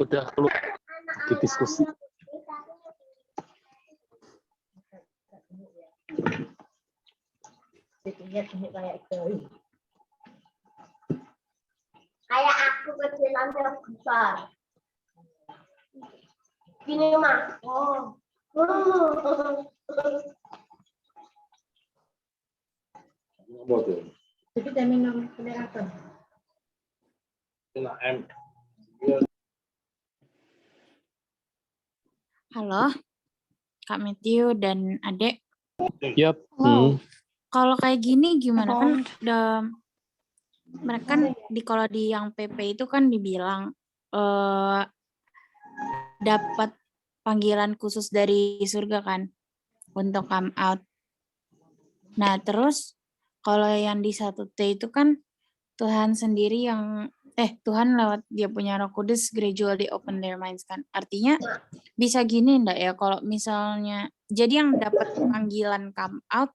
Udah keluar di diskusi. Kayak aku kecil sampai besar. Gini mah. Oh. Jadi dia minum penerapan. Halo, Kak Matthew dan Adek. Yap. Kalau kayak gini gimana kan mereka kan kalau di yang PP itu kan dibilang dapat panggilan khusus dari surga kan untuk come out. Nah, terus kalau yang di 1T itu kan Tuhan sendiri yang Tuhan lewat dia punya Roh Kudus gradually open their minds kan. Artinya bisa gini enggak ya kalau misalnya jadi yang dapat panggilan come out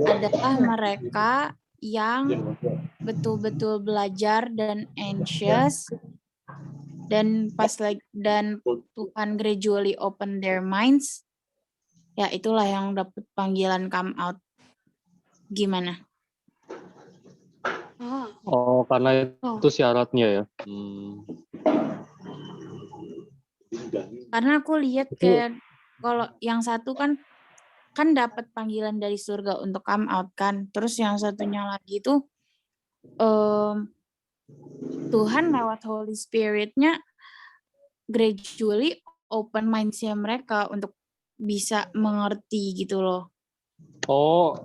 adalah mereka yang betul-betul belajar dan anxious dan Tuhan gradually open their minds, ya itulah yang dapat panggilan come out. Gimana? Oh, karena itu syaratnya ya. Karena aku lihat kayak kalau yang satu kan dapat panggilan dari surga untuk come out kan, terus yang satunya lagi itu Tuhan lewat Holy Spirit-nya gradually open minds-nya mereka untuk bisa mengerti gitu loh. Oh,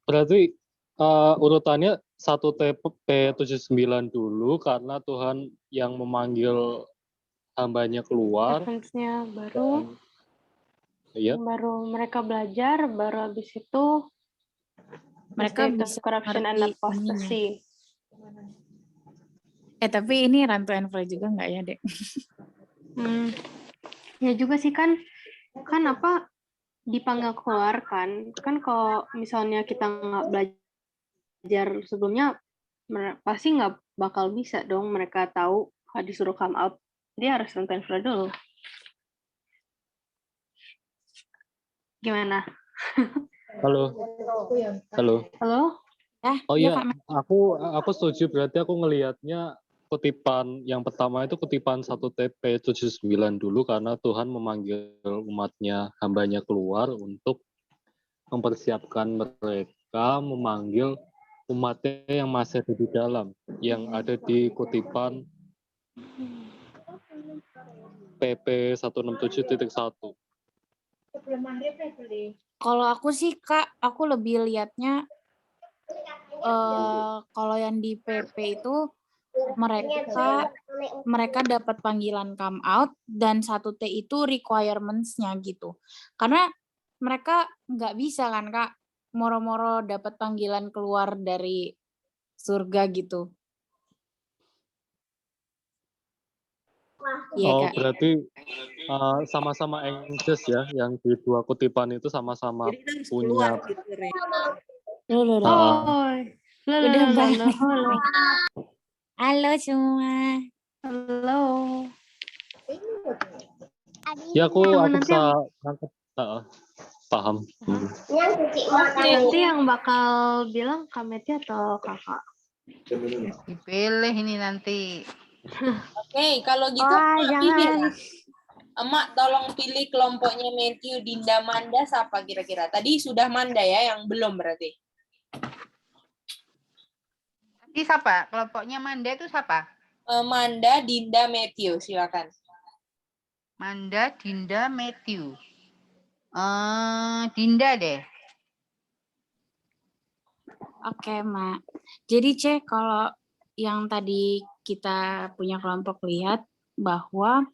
berarti urutannya 1TP79 dulu karena Tuhan yang memanggil hambanya keluar. Reference-nya baru. Iya. Baru mereka belajar, baru habis itu mereka bisa corruption and apostasy. Tapi ini Run to and Fro juga nggak ya, Dek? Ya juga sih kan apa dipanggil keluar kan kalau misalnya kita nggak belajar sebelumnya pasti nggak bakal bisa dong mereka tahu disuruh come out, dia harus Run to and Fro dulu. Gimana? Halo. Oh iya, aku setuju, berarti aku ngelihatnya kutipan yang pertama itu kutipan 1TP79 dulu karena Tuhan memanggil umatnya, hambanya keluar untuk mempersiapkan mereka memanggil umatnya yang masih ada di dalam, yang ada di kutipan PP 167.1. Kalau aku sih Kak, aku lebih lihatnya Kalau yang di PP itu mereka dapat panggilan come out dan 1T itu requirements-nya gitu. Karena mereka nggak bisa kan Kak, moro-moro dapat panggilan keluar dari surga gitu. Iya Oh, Kak. berarti sama-sama anxious ya, yang di 2 kutipan itu sama-sama Jadi kita harus punya. keluar gitu, Re. Loh. Udah balik. Halo semua. Halo. Ya aku Nanti bisa nangkep. Paham. Nanti yang bakal bilang Kameti atau kakak? Dipilih ini nanti. Oke, kalau gitu Emak pilih lah. Emak tolong pilih kelompoknya Matthew, Dinda, Manda, siapa kira-kira? Tadi sudah Manda ya, yang belum berarti. Tadi siapa? Kelompoknya Manda itu siapa? Manda, Dinda, Matthew, silakan. Manda, Dinda, Matthew. Dinda deh. Oke, Mak. Jadi, Cek, kalau yang tadi kita punya kelompok lihat bahwa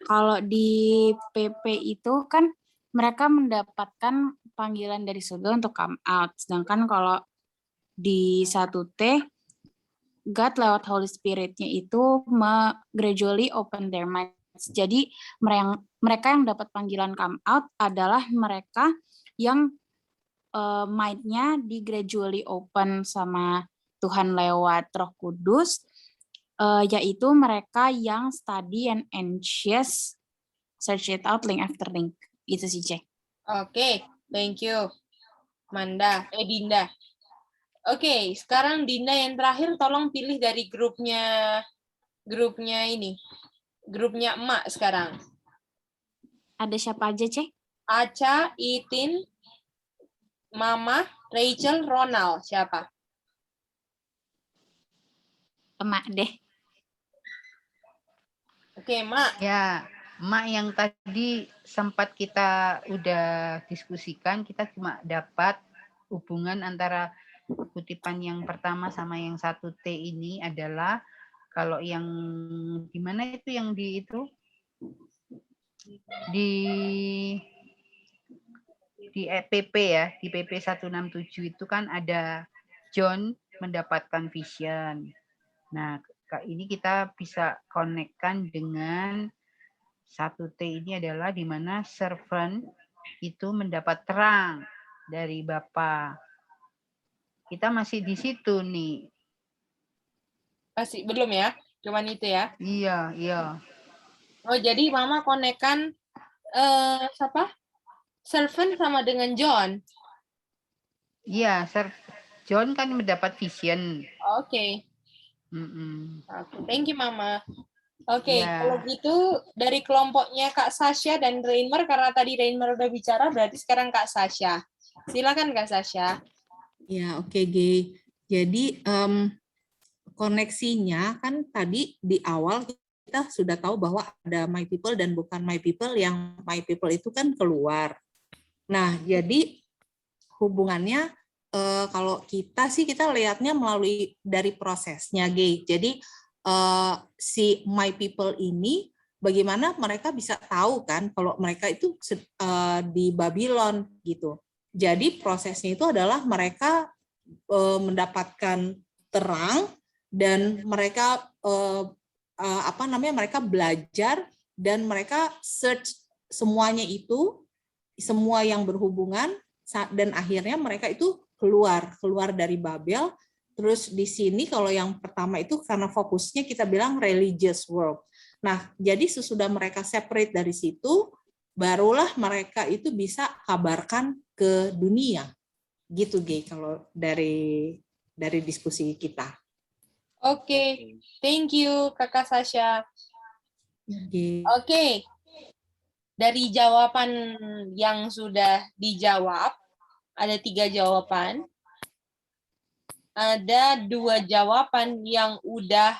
kalau di PP itu kan mereka mendapatkan panggilan dari surga untuk come out. Sedangkan kalau di 1T, God lewat Holy Spirit-nya itu gradually open their minds. Jadi mereka yang dapat panggilan come out adalah mereka yang mind-nya di gradually open sama Tuhan lewat Roh Kudus, yaitu mereka yang study and anxious, search it out link after link. Itu sih, Cek. Oke, thank you. Manda, Dinda. Oke, sekarang Dinda yang terakhir tolong pilih dari grupnya ini. Grupnya Emak sekarang. Ada siapa aja, Cek? Aca, Itin, Mama, Rachel, Ronald. Siapa? Emak deh. Oke, Emak. Ya, Emak yang tadi sempat kita udah diskusikan, kita cuma dapat hubungan antara kutipan yang pertama sama yang 1T ini adalah kalau yang gimana itu yang di PP ya, di PP 167 itu kan ada John mendapatkan vision. Nah, ini kita bisa konekkan dengan 1T ini adalah di mana servant itu mendapat terang dari Bapa. Kita masih di situ nih. Masih belum ya? Cuman itu ya? Iya. Oh, jadi Mama konekkan siapa? Servant sama dengan John. Iya, John kan mendapat vision. Oke. Thank you, Mama. Oke, kalau gitu dari kelompoknya Kak Sasha dan Rainer, karena tadi Rainer udah bicara, berarti sekarang Kak Sasha. Silakan Kak Sasha. Ya, oke, G. Jadi koneksinya kan tadi di awal kita sudah tahu bahwa ada my people dan bukan my people, yang my people itu kan keluar. Nah, jadi hubungannya kalau kita sih kita lihatnya melalui dari prosesnya, G. Jadi si my people ini bagaimana mereka bisa tahu kan kalau mereka itu di Babylon gitu. Jadi prosesnya itu adalah mereka mendapatkan terang dan mereka mereka belajar dan mereka search semuanya itu, semua yang berhubungan, dan akhirnya mereka itu keluar dari Babel. Terus di sini kalau yang pertama itu karena fokusnya kita bilang religious world. Nah, jadi sesudah mereka separate dari situ, barulah mereka itu bisa kabarkan ke dunia. Gitu, G, kalau dari diskusi kita. Oke, thank you Kakak Sasha. Oke. Dari jawaban yang sudah dijawab, ada 3 jawaban. Ada 2 jawaban yang udah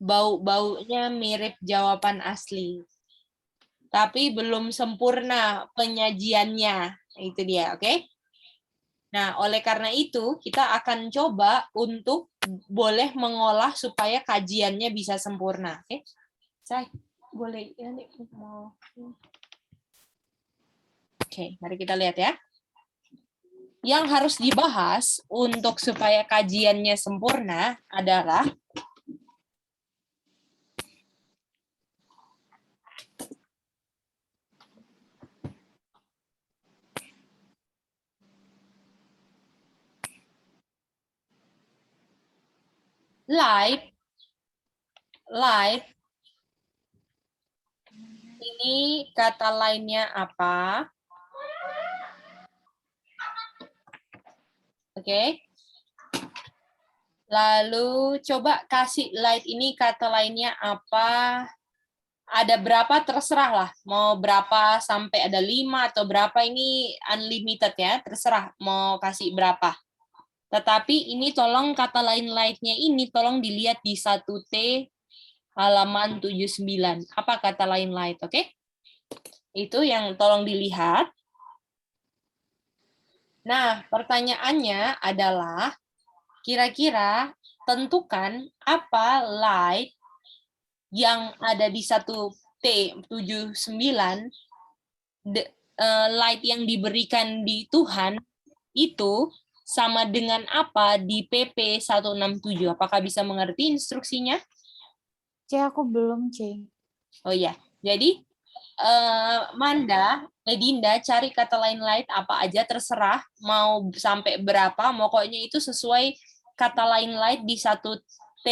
bau-baunya mirip jawaban asli. Tapi belum sempurna penyajiannya. Itu dia, oke? Nah, oleh karena itu, kita akan coba untuk boleh mengolah supaya kajiannya bisa sempurna. Oke, Say, boleh ya, Nek, mau. Oke, mari kita lihat ya. Yang harus dibahas untuk supaya kajiannya sempurna adalah light, ini kata lainnya apa? Oke. Lalu coba kasih light ini kata lainnya apa? Ada berapa terserah lah. Mau berapa sampai ada 5 atau berapa ini unlimited ya. Terserah mau kasih berapa. Tetapi ini tolong kata lain light-nya ini tolong dilihat di 1T halaman 79. Apa kata lain light, oke? Itu yang tolong dilihat. Nah, pertanyaannya adalah kira-kira tentukan apa light yang ada di 1T79 light yang diberikan di Tuhan itu sama dengan apa di PP 167. Apakah bisa mengerti instruksinya? C, aku belum, C. Oh ya, jadi Dinda cari kata lain light apa aja terserah, mau sampai berapa, pokoknya itu sesuai kata lain light di 1T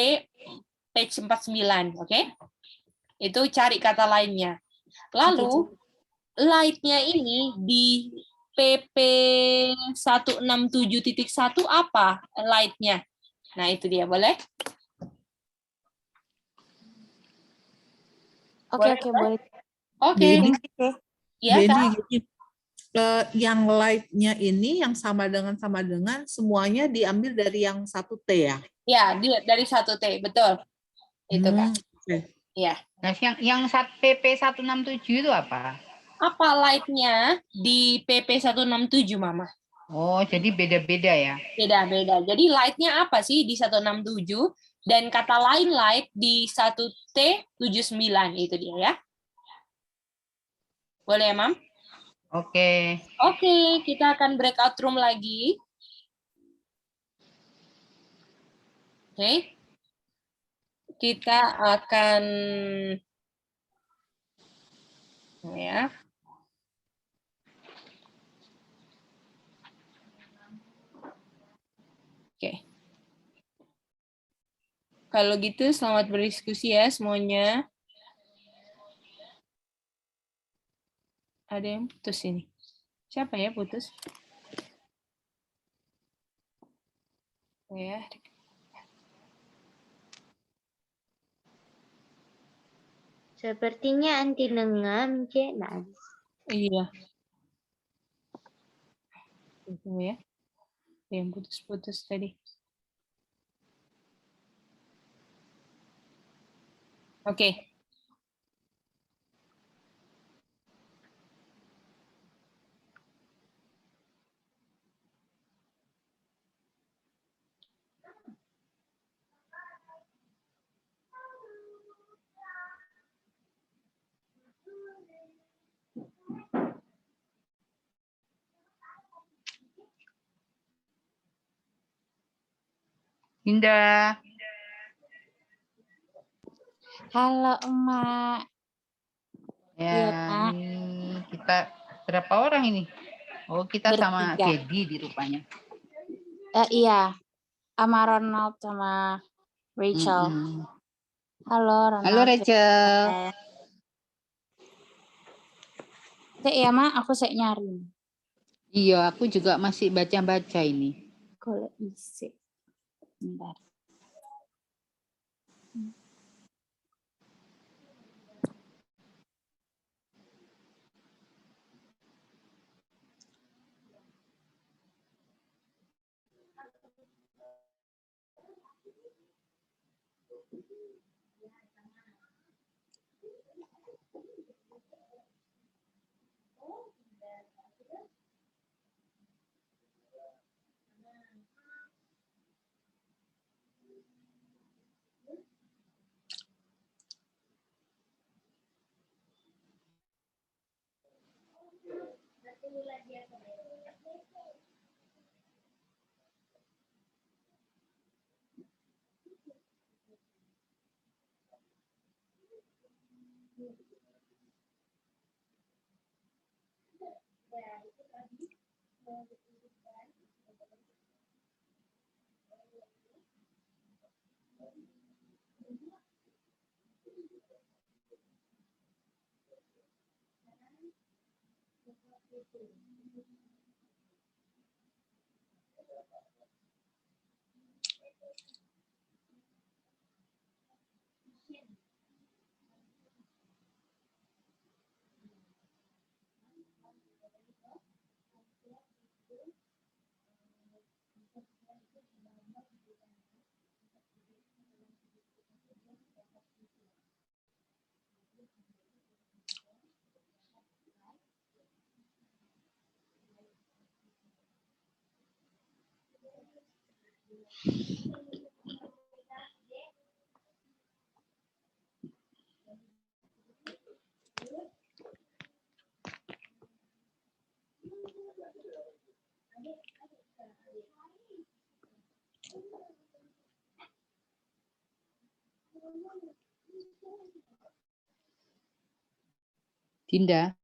page 49, oke? Itu cari kata lainnya. Lalu light-nya ini di PP 167.1 apa light-nya? Nah, itu dia, boleh? Oke, boleh. Oke. Iya, Jadi Kak? gini, yang light-nya ini yang sama dengan semuanya diambil dari yang 1T ya? Ya, dari 1T, betul. Itu, Kak. Oke. Iya. Nah, yang PP 167 itu apa? Apa light-nya di PP 167, Mama? Oh, jadi beda-beda ya? Beda-beda. Jadi light-nya apa sih di 167 dan kata lain light di 1T79 itu dia ya. Boleh ya, Mam? Oke. Oke, kita akan breakout room lagi. Oke. Kita akan ya. Oke. Kalau gitu selamat berdiskusi ya semuanya. Ada yang putus ini. Siapa ya putus? Ya. Sepertinya anti nengam, Cek. Nah, Iya. Itu ya. Yang putus-putus tadi. Oke. Dinda. Halo, Emak. Ya, Iya, Kak. ini kita berapa orang ini? Oh, kita sama Bertiga. Gedi di rupanya. Iya, sama Ronald sama Rachel. Halo, Ronald. Halo, Rachel. Cek ya, Mak. Aku nyari. Iya, aku juga masih baca-baca ini. Kalau isi. Bentar. Dinda,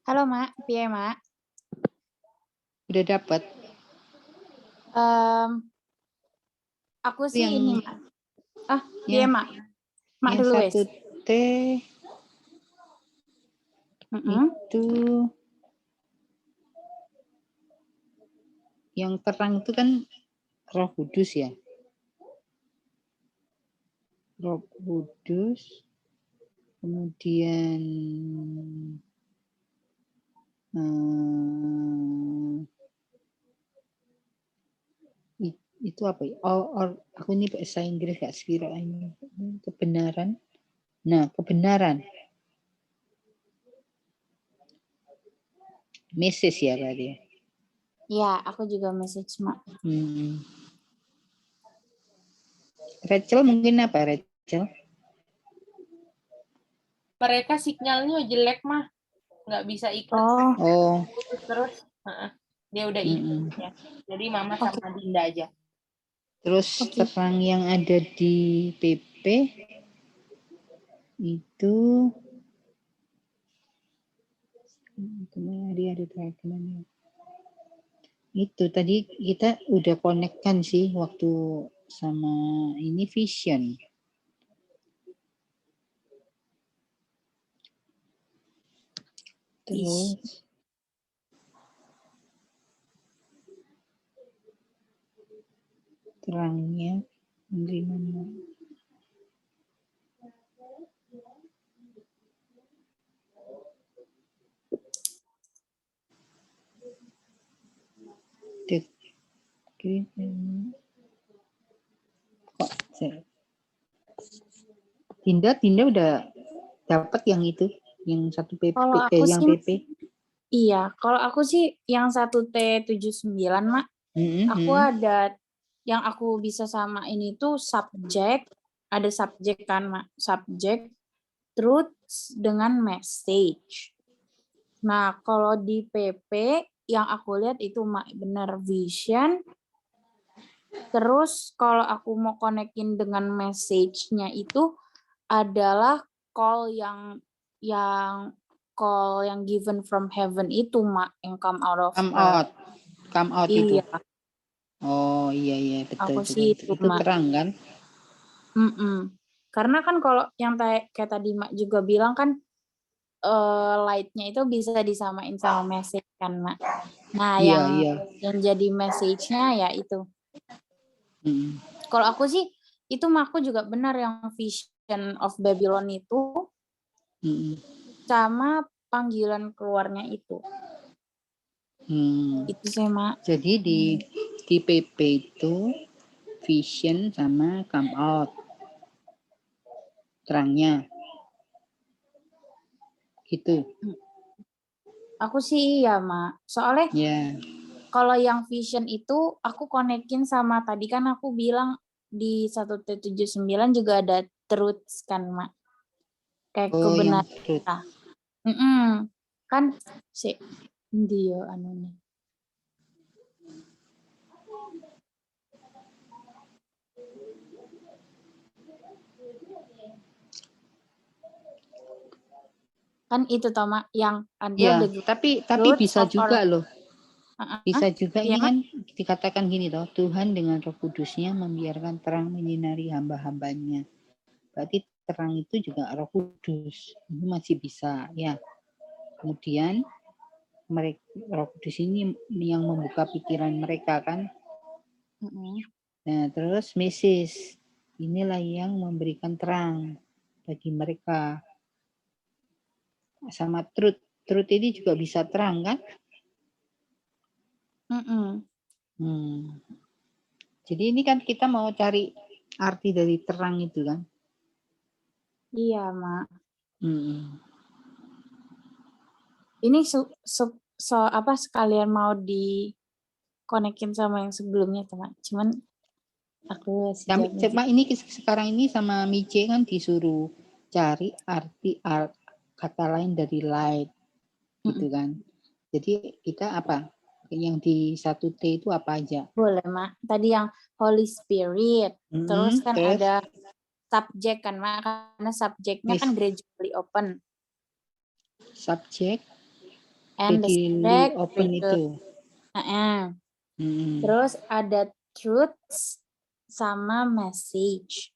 Halo, Mak. Piye, Mak? udah dapat Aku sih yang ini, Mak. Piye, yang, Mak? Mak yang dulu, wes. 1T itu yang terang itu kan Roh Kudus ya. Roh Kudus, kemudian itu apa ya? Aku ini bahasa Inggris gak sepiro ini. Kebenaran. Nah, kebenaran. Message ya berarti ya. Ya, aku juga message, Mak. Rachel mungkin apa, Rachel? Mereka sinyalnya jelek mah, nggak bisa ikut. Oh. Terus dia udah ikut ya. Jadi Mama sama Dinda aja. Terus terang yang ada di PP itu kemarin ada terakhir. Itu tadi kita udah connect kan sih waktu sama ini vision. Terus terangnya gimana? Dinda udah dapat yang itu, yang satu PP, yang PP. Iya, kalau aku sih yang 1T79, Mak. Aku ada yang aku bisa sama ini tuh subjek, ada subjek kan, Mak. Subjek, truth dengan message. Nah, kalau di PP yang aku lihat itu Mak benar vision. Terus kalau aku mau konekin dengan message-nya itu adalah call yang given from heaven itu, Mak, yang come out itu. Iya. Oh iya betul. Aku sih itu terang kan? Karena kan kalau yang kayak tadi Mak juga bilang kan light-nya itu bisa disamain sama message kan, Mak. Nah, yang jadi message-nya ya itu. Kalau aku sih itu Mak, aku juga benar yang Vision of Babylon itu sama panggilan keluarnya itu. Itu sih, Mak. Jadi di PP itu vision sama come out terangnya gitu. Aku sih iya, Mak. Soalnya kalau yang vision itu aku konekin sama tadi kan aku bilang di 1T79 juga ada truths kan, Mak. Kayak kebenaran. Kan si dia anunya. Kan itu Toma yang Ya, until the tapi truth bisa of juga our loh. Bisa juga Iya, ini kan dikatakan gini toh, Tuhan dengan Roh Kudusnya membiarkan terang menyinari hamba-hambanya. Berarti terang itu juga Roh Kudus. Ini masih bisa ya. Kemudian mereka Roh Kudus ini yang membuka pikiran mereka kan. Nah, terus Mrs. inilah yang memberikan terang bagi mereka. Sama truth. Truth ini juga bisa terang kan? Jadi ini kan kita mau cari arti dari terang itu kan? Iya, Mak. Ini apa sekalian mau dikonekin sama yang sebelumnya, Mak. Cuman aku Cuma ini sekarang ini sama Mice kan disuruh cari arti kata lain dari light gitu kan. Jadi kita apa? Yang di 1T itu apa aja? Boleh, Mak. Tadi yang Holy Spirit. Terus kan ada subjek kan, Mak. Karena subjeknya kan gradually open. Subjek And the subject open itu. Terus ada truths sama message.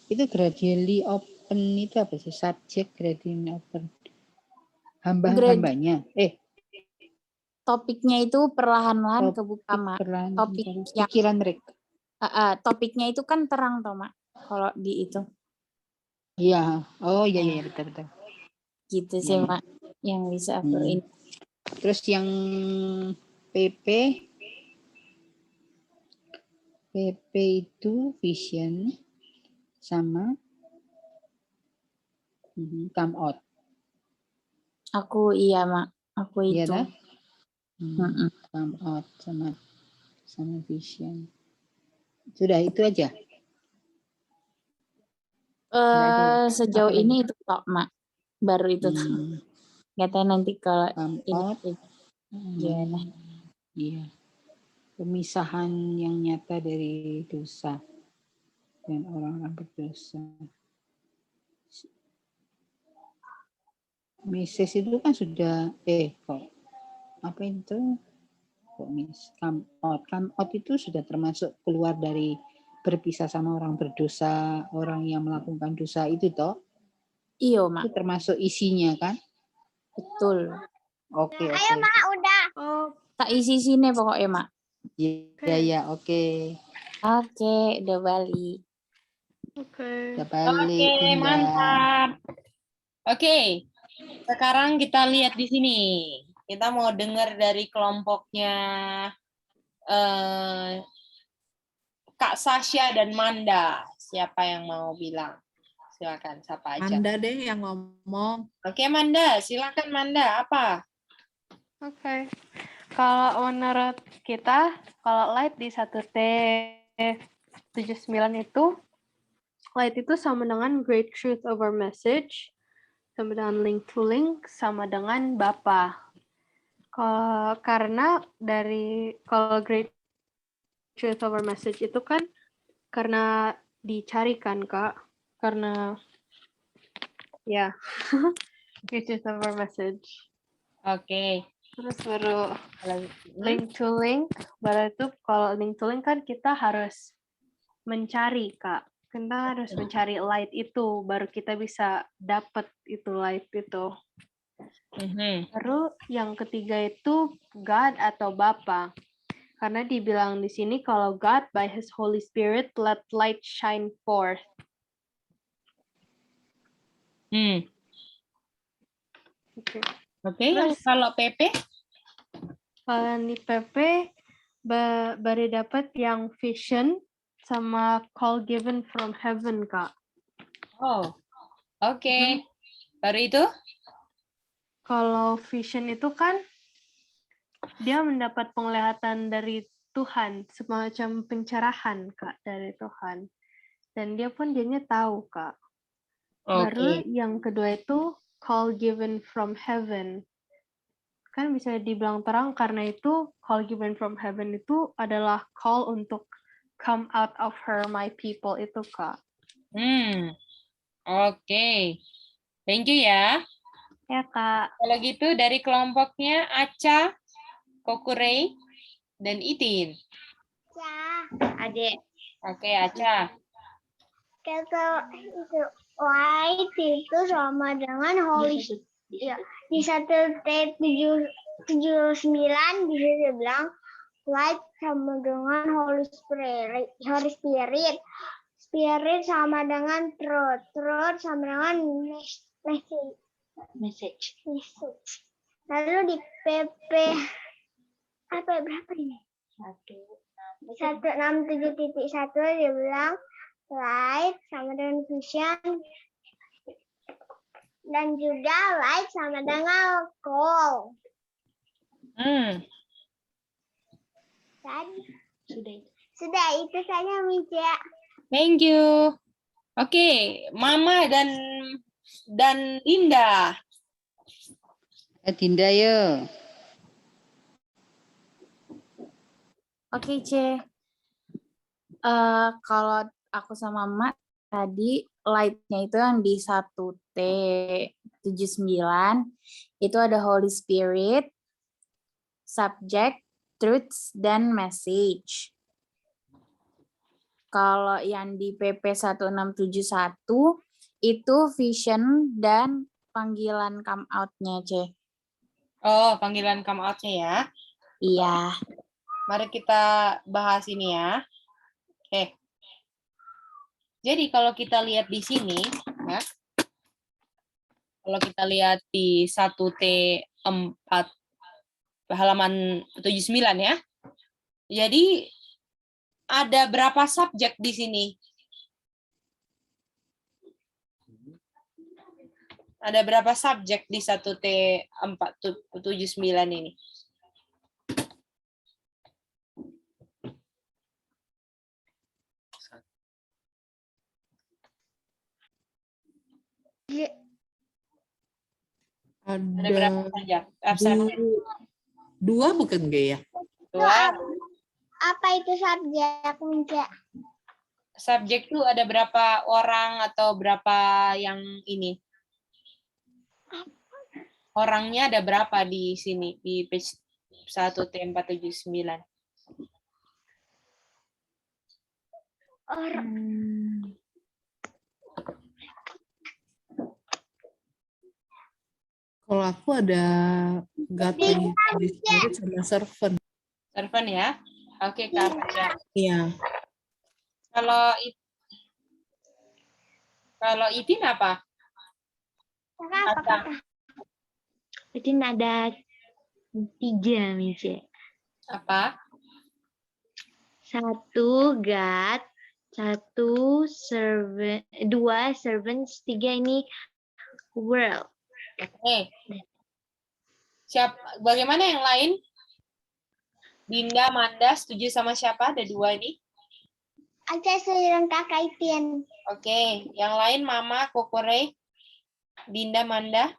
Itu gradually open itu apa sih? Subjek gradually open. Hamba-hambanya. Topiknya itu perlahan-lahan kebuka, Mak. Topik yang pikiran mereka. Topiknya itu kan terang, toh, Mak. Kalau di itu. Iya. Oh iya iya betul. Gitu sih, Mak. Yang bisa aku ini. Terus yang PP itu vision sama come out. Aku iya, Mak. Aku Iya itu. dah? Come out sama vision. Sudah itu aja. Sejauh ini itu tok, Mak. Baru itu tuh. Nggak tahu nanti kalau come out. Gimana? Iya. Pemisahan yang nyata dari dosa dan orang-orang berdosa. Mrs. itu kan sudah kok apa itu kok come out itu sudah termasuk keluar dari berpisah sama orang berdosa, orang yang melakukan dosa itu toh? Iya, Mak. Itu termasuk isinya kan? Betul. Oke. Ayo, Mak, udah. Tak isi sini pokoknya, Mak. Iya, oke. Oke, udah balik. Udah balik. Oke, mantap. Oke, sekarang kita lihat di sini. Kita mau dengar dari kelompoknya Kak Sasha dan Manda. Siapa yang mau bilang? Silakan, siapa aja. Manda deh yang ngomong. Oke, Manda. Silakan, Manda. Apa? Oke. Kalau menurut kita, kalau light di 1T 79 itu, light itu sama dengan great truth over message, sama dengan link to link, sama dengan Bapa. Karena kalau great truth over message itu kan karena dicarikan, Kak. Karena ya, great truth over message. Oke. Terus baru link to link, baru itu kalau link to link kan kita harus mencari, Kak. Kita harus mencari light itu, baru kita bisa dapat itu light itu. Baru yang ketiga itu God atau Bapa. Karena dibilang di sini kalau God by His Holy Spirit let light shine forth. Oke, yang kalau PP? Kalau di PP baru dapat yang vision sama call given from heaven, Kak. Oh, oke. Baru itu? Kalau vision itu kan dia mendapat penglihatan dari Tuhan, semacam pencerahan, Kak, dari Tuhan. Dan dia pun jadinya tahu, Kak. Baru Oke. yang kedua itu call given from heaven. Kan bisa dibilang terang karena itu call given from heaven itu adalah call untuk come out of her, my people itu, Kak. Oke. Thank you ya. Ya, Kak. Kalau gitu dari kelompoknya Aca, Kokurei, dan Itin. Adik. Oke, Aca. Kata itu light itu sama dengan Holy ya, di 1T79 bisa dibilang light sama dengan Holy Spirit. Spirit sama dengan truth sama dengan message. Lalu di PP apa berapa ini? 167.1 dia bilang light sama dengan vision dan juga light sama dengan call. Sudah itu saja Mica. Thank you. Oke, Mama dan Dinda. Dinda ya. Oke, C. Kalau aku sama Mak tadi light-nya itu yang di 1T79 itu ada Holy Spirit, subject, truths, dan message. Kalau yang di PP 1671 itu vision dan panggilan come out-nya, C. Oh, panggilan come out-nya ya. Iya. Mari kita bahas ini ya. Oke. Jadi kalau kita lihat di sini, ya, kalau kita lihat di 1T4 halaman 79 ya. Jadi ada berapa subjek di sini? Ada berapa subjek di 1T479 ini? Ada berapa saja? Dua bukan gak ya? Dua. Apa itu subjek, Mica? Subjek itu ada berapa orang atau berapa yang ini? Orangnya ada berapa di sini di page 1T479? Kalau aku ada God, Holy Spirit sama servant. Servant ya? Oke, Kak. Iya. Kalau Itin apa? Itin ada 3, Mica. Apa? 1 God, 1 servant, 2 servants, 3 ini world. Oke. Bagaimana yang lain? Dinda, Manda, setuju sama siapa? Ada 2 ini. Aca setuju dengan Kakak Itin. Oke. Yang lain Mama, Kokore, Dinda, Manda.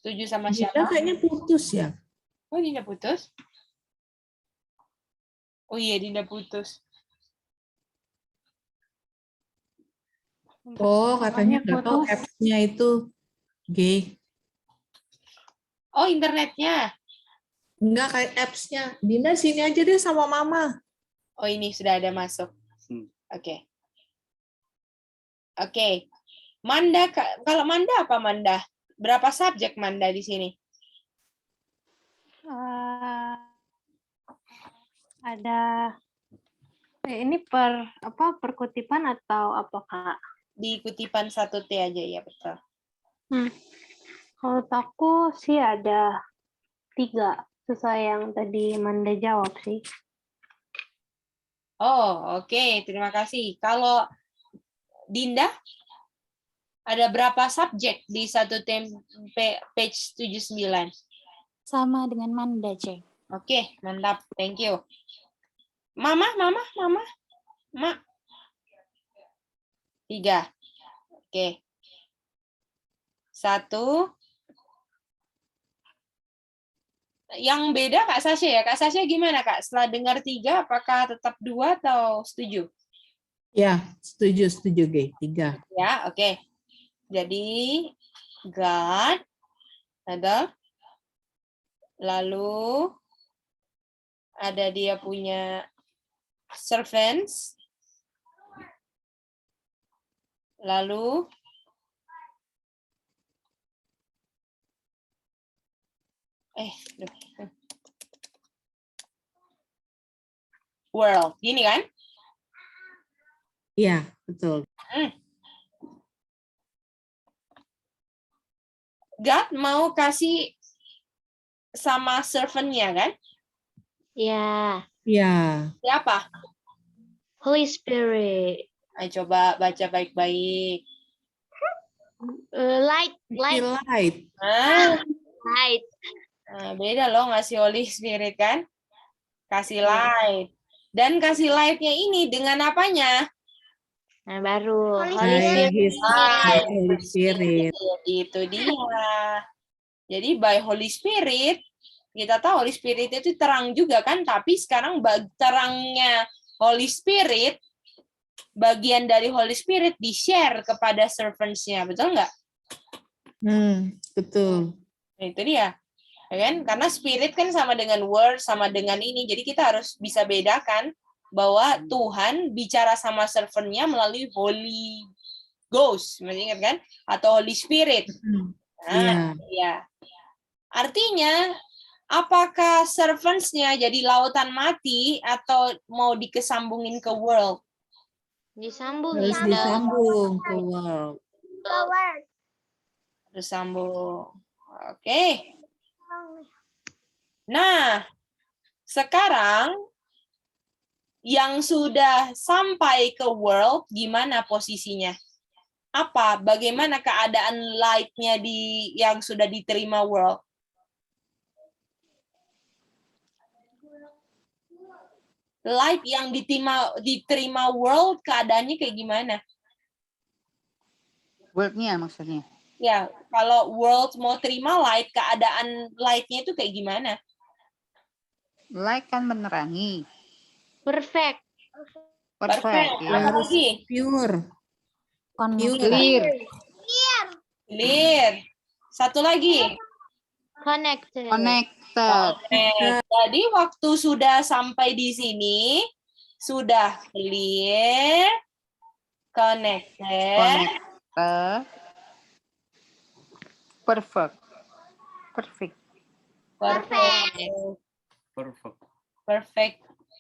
Setuju sama siapa? Dinda kayaknya putus ya. Oh, Dinda putus? Oh iya, Dinda putus. Oh, katanya nggak tahu apps-nya itu. G. Oh, internetnya. Enggak kayak apps-nya. Dinda sini aja deh sama Mama. Oh, ini sudah ada masuk. Oke. Oke. Manda, kalau Manda apa Manda? Berapa subjek Manda di sini? Ada ini perkutipan atau apa, Kak? Di kutipan 1T aja ya, betul. Kalau aku sih ada 3 sesuai yang tadi Manda jawab sih. Oh, oke. Terima kasih. Kalau Dinda, ada berapa subjek di 1T page 79? Sama dengan Manda, C. Oke, mantap. Thank you. Mama. Ma. 3. Oke. 1. Yang beda Kak Sasha ya. Kak Sasha gimana Kak? Setelah dengar 3, apakah tetap 2 atau setuju? Ya, setuju G. 3. Ya, oke. Jadi God ada, lalu ada dia punya servants, lalu world, gini kan? Iya, betul. God mau kasih sama servant-nya kan? Ya. Iya. Siapa? Holy Spirit. Ayo coba baca baik-baik. Light. Light. Light. Nah, beda loh ngasih Holy Spirit kan? Kasih light. Dan kasih light-nya ini dengan apanya? Nah, baru. Holy Spirit. Itu dia. Jadi by Holy Spirit, kita tahu Holy Spirit itu terang juga kan, tapi sekarang terangnya Holy Spirit, bagian dari Holy Spirit di-share kepada servants-nya, betul nggak? Betul. Nah, itu dia. Ya kan? Karena Spirit kan sama dengan Word, sama dengan ini, jadi kita harus bisa bedakan bahwa Tuhan bicara sama servant-nya melalui Holy Ghost, masih ingat kan? Atau Holy Spirit. Nah, ya. Artinya, apakah servants-nya jadi lautan mati atau mau dikesambungin ke world? Disambung. Harus disambung ke world. Harus sambung. Oke. Nah, sekarang yang sudah sampai ke world, gimana posisinya? Apa? Bagaimana keadaan light-nya yang sudah diterima world? Light yang diterima world, keadaannya kayak gimana? World-nya maksudnya. Ya, kalau world mau terima light, keadaan light-nya itu kayak gimana? Light kan menerangi. Perfect. Ya. Harus pure. Clear. Clear. Satu lagi. Connected. Jadi waktu sudah sampai di sini, sudah clear, connected. Perfect.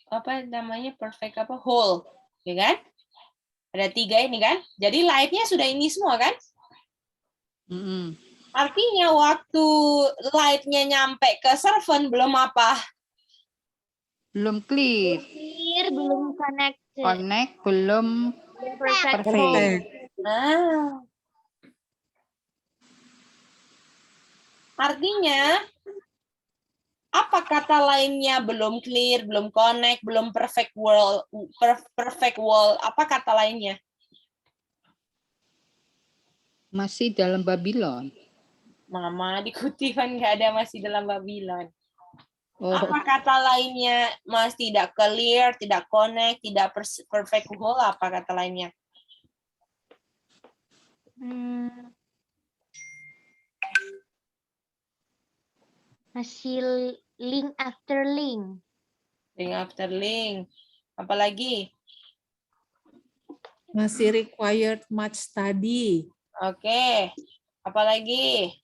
Apa namanya? Perfect apa? Whole. Ya kan? Ada 3 ini kan? Jadi light-nya sudah ini semua kan? Artinya waktu light-nya nyampe ke servant belum apa? Belum clear. Belum connected. Connect, belum perfect. Nah. Artinya, apa kata lainnya? Belum clear, belum connect, belum perfect wall. Apa kata lainnya? Masih dalam Babylon. Mama di kutipan nggak ada masih dalam Babylon. Oh. Apa kata lainnya? Mas tidak clear, tidak connect, tidak perfect whole. Apa kata lainnya? Masih link after link. Link after link. Apalagi? Masih required much study. Oke. Apalagi?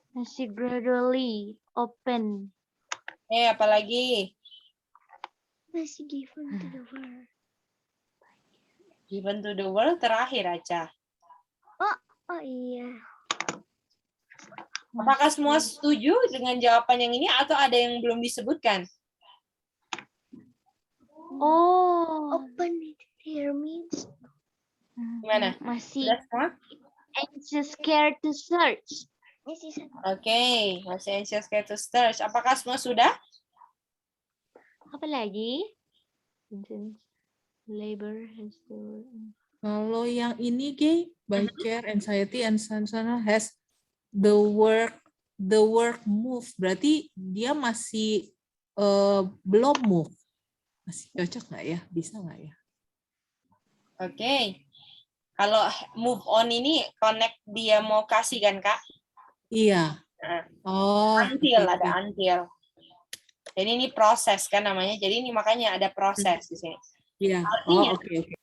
Masih gradually open. Apalagi? Masih given to the world. Given to the world terakhir, Aca. Oh iya. Apakah semua setuju dengan jawaban yang ini atau ada yang belum disebutkan? Open it here means. Gimana? Masih Sudah semua? anxious scared to search. Oke, masih anxious scared to search. Apakah semua sudah? Apa lagi? Labor has to. Kalau yang ini, Gay, by care, anxiety, and sensation has the work move. Berarti dia masih belum move. Masih cocok nggak ya? Bisa nggak ya? Oke. Kalau move on ini connect dia mau kasih kan, Kak? Iya. Nah, Oh, until, oke, ada oke. until. Jadi ini proses kan namanya. Jadi ini makanya ada proses di sini. Iya. Artinya, Oh, oke, oke.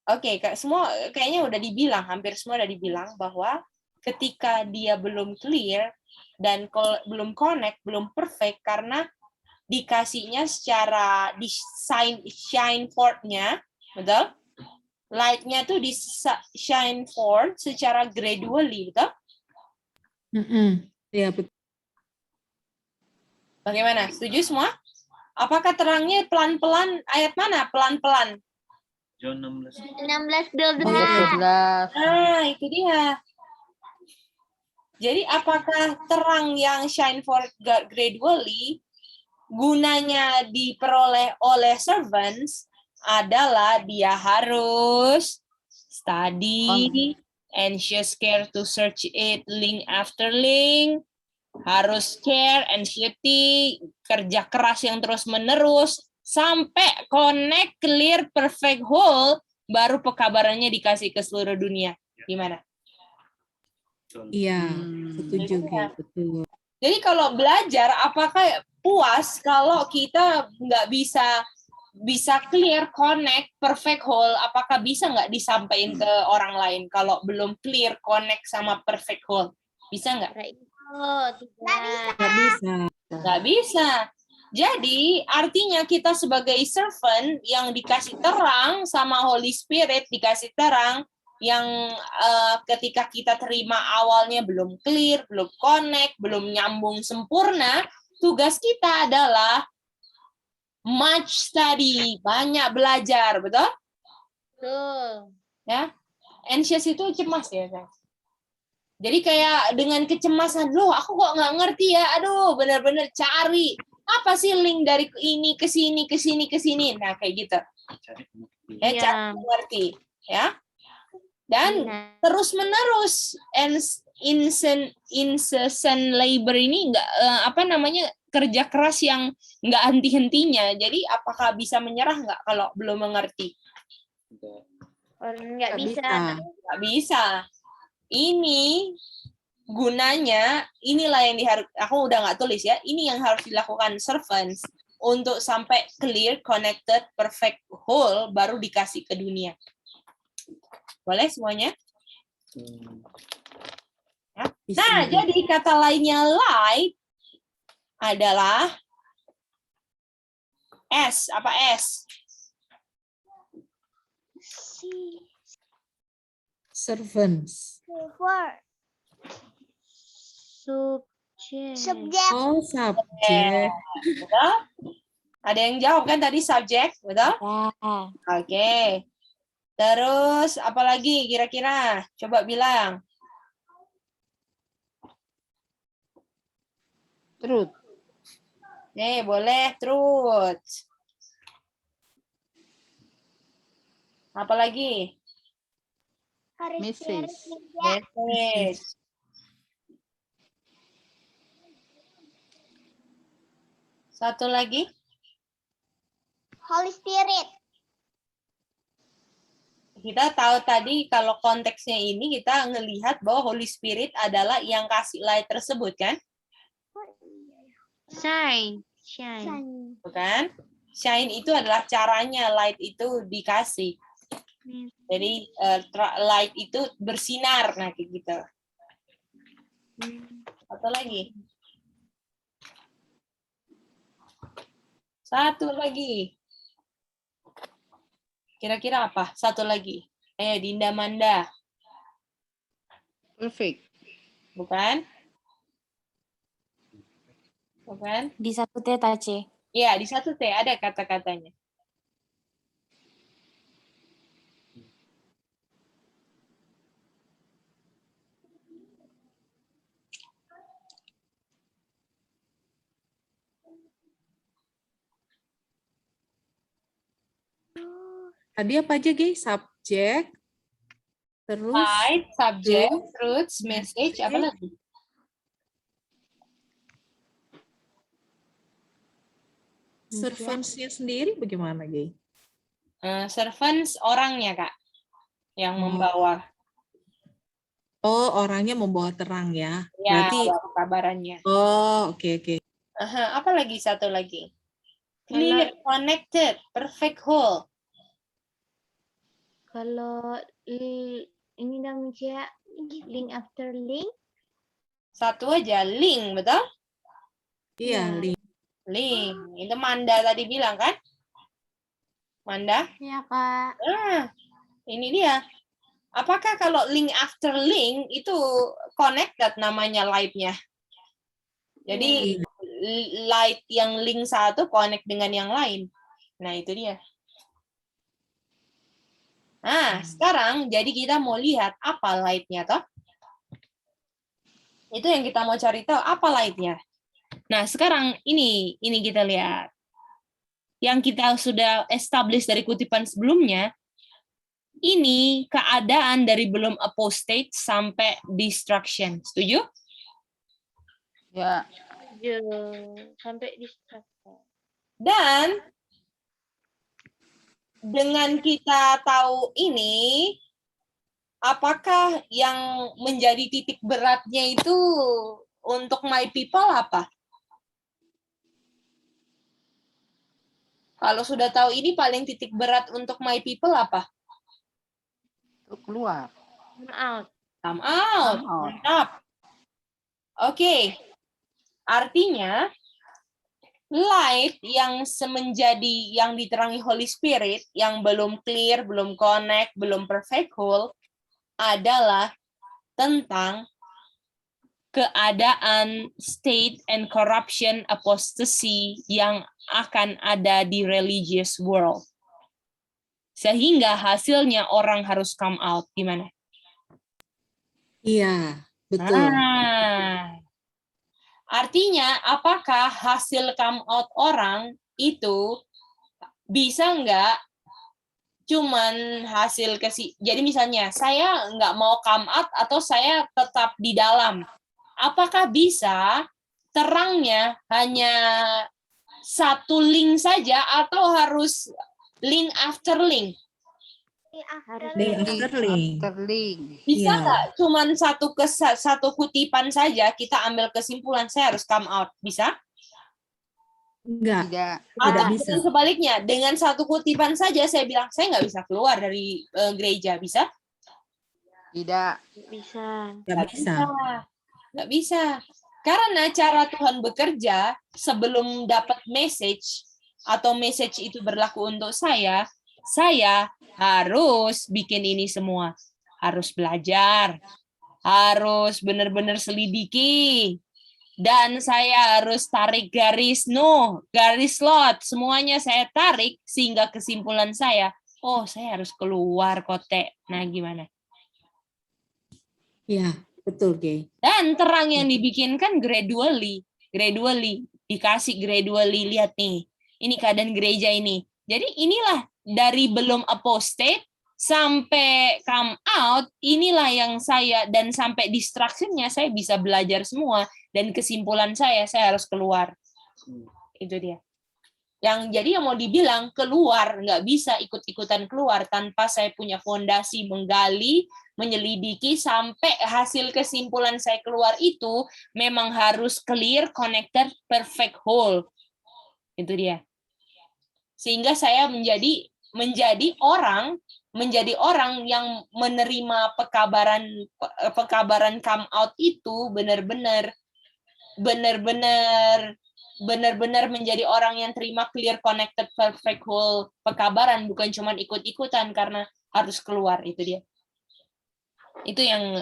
oke, Kak, semua kayaknya udah dibilang, hampir semua udah dibilang bahwa ketika dia belum clear dan belum connect, belum perfect karena dikasihnya secara di shine forth-nya, betul? Light-nya tuh di shine forth secara gradually, betul? Iya, betul. Bagaimana? Setuju semua? Apakah terangnya pelan-pelan? Ayat mana? Pelan-pelan. John 16. 16-12. Nah, itu dia. Jadi apakah terang yang shine forth gradually gunanya diperoleh oleh servants adalah dia harus study, anxious care to search it link after link, harus care, anxiety, kerja keras yang terus menerus sampai connect, clear, perfect, whole, baru pekabarannya dikasih ke seluruh dunia. Gimana? Iya, setuju, Gay. Betul. Jadi kalau belajar, apakah puas kalau kita nggak bisa clear, connect, perfect, whole? Apakah bisa nggak disampaikan ke orang lain kalau belum clear, connect, sama perfect, whole? Bisa nggak? Nggak bisa. Nggak bisa. Jadi artinya kita sebagai servant yang dikasih terang sama Holy Spirit, dikasih terang yang ketika kita terima awalnya belum clear, belum connect, belum nyambung sempurna, tugas kita adalah much study, banyak belajar, betul? Betul. Ya, anxious itu cemas ya, guys. Jadi kayak dengan kecemasan, loh aku kok nggak ngerti ya, aduh benar-benar cari apa sih link dari ini ke sini ke sini ke sini, nah kayak gitu. Ya, cari ngerti, ya. Dan terus menerus incessant labor ini nggak kerja keras yang nggak henti-hentinya. Jadi apakah bisa menyerah nggak kalau belum mengerti? Nggak bisa. Nggak bisa. Ini gunanya, inilah yang aku udah nggak tulis ya, ini yang harus dilakukan servants untuk sampai clear, connected, perfect, whole, baru dikasih ke dunia. Boleh semuanya? Ya. Nah, jadi kata lainnya light adalah S. Apa S? Servants. Subjek. Oh, subjek. Betul? Ada yang jawab kan tadi subjek, betul? Oke. Terus apa lagi kira-kira? Coba bilang. Truth. Boleh truth. Apa lagi? Message. Message. Satu lagi. Holy Spirit. Kita tahu tadi kalau konteksnya ini kita ngelihat bahwa Holy Spirit adalah yang kasih light tersebut kan? Shine. Bukan? Shine itu adalah caranya light itu dikasih. Jadi light itu bersinar, nah kayak gitu. Satu lagi. Satu lagi. Kira-kira apa? Satu lagi. Dinda Manda. Perfect. Bukan? Bukan? Di satu T, Tace. Iya, di satu T ada kata-katanya. Tadi apa aja, Gay? Subjek, Terus Light, subject, truth, truths, message, apa message. lagi? Servants-nya sendiri bagaimana, Gay? Servants orangnya, Kak, yang Oh. membawa. Oh, orangnya membawa terang ya. Ya, Berarti bawa kabarannya. oh, oke. Aha, apa lagi? Satu lagi. Clear, connected, perfect whole. Kalau ini namanya link after link. Satu aja, link, betul? Iya, link. Link. Itu Manda tadi bilang kan? Manda? Ya, Kak. Ini dia. Apakah kalau link after link itu connected namanya light-nya? Jadi light yang link satu connect dengan yang lain. Nah, itu dia. Nah, sekarang jadi kita mau lihat apa light-nya toh? Itu yang kita mau cari tahu, apa light-nya. Nah, sekarang ini kita lihat. Yang kita sudah establish dari kutipan sebelumnya, ini keadaan dari belum apostate sampai destruction. Setuju? Ya. Sampai destruction. Dan dengan kita tahu ini, apakah yang menjadi titik beratnya itu untuk my people apa? Kalau sudah tahu ini paling titik berat untuk my people apa? Untuk keluar. Come out. Mantap. Oke. Artinya light yang menjadi yang diterangi Holy Spirit yang belum clear, belum connect, belum perfect whole adalah tentang keadaan state and corruption apostasy yang akan ada di religious world. Sehingga hasilnya orang harus come out. Gimana? Iya, betul. Artinya, apakah hasil come out orang itu bisa nggak cuman hasil jadi misalnya saya nggak mau come out atau saya tetap di dalam. Apakah bisa terangnya hanya satu link saja atau harus link after link? Link after link. Bisa Iya. nggak cuman satu kutipan saja kita ambil kesimpulan saya harus come out? Bisa? Enggak. Atau bisa. sebaliknya, dengan satu kutipan saja saya bilang saya nggak bisa keluar dari gereja, bisa? Tidak. Bisa. Nggak bisa. Nggak bisa. Karena cara Tuhan bekerja sebelum dapat message atau message itu berlaku untuk saya harus bikin ini semua. Harus belajar, harus benar-benar selidiki, dan saya harus tarik garis lot, semuanya saya tarik sehingga kesimpulan saya, oh saya harus keluar kote. Nah gimana? Iya, betul, Gay. Dan terang yang dibikinkan gradually dikasih gradually. Lihat nih, ini keadaan gereja ini. Jadi inilah dari belum apostate sampai come out, inilah yang saya, dan sampai distraction-nya saya bisa belajar semua, dan kesimpulan saya harus keluar. Itu dia. Jadi yang mau dibilang keluar, nggak bisa ikut-ikutan keluar tanpa saya punya fondasi menggali, menyelidiki sampai hasil kesimpulan saya keluar itu memang harus clear, connected, perfect whole. Itu dia. Sehingga saya menjadi orang yang menerima pekabaran come out itu benar-benar menjadi orang yang terima clear, connected, perfect whole pekabaran, bukan cuma ikut-ikutan karena harus keluar. Itu dia. Itu yang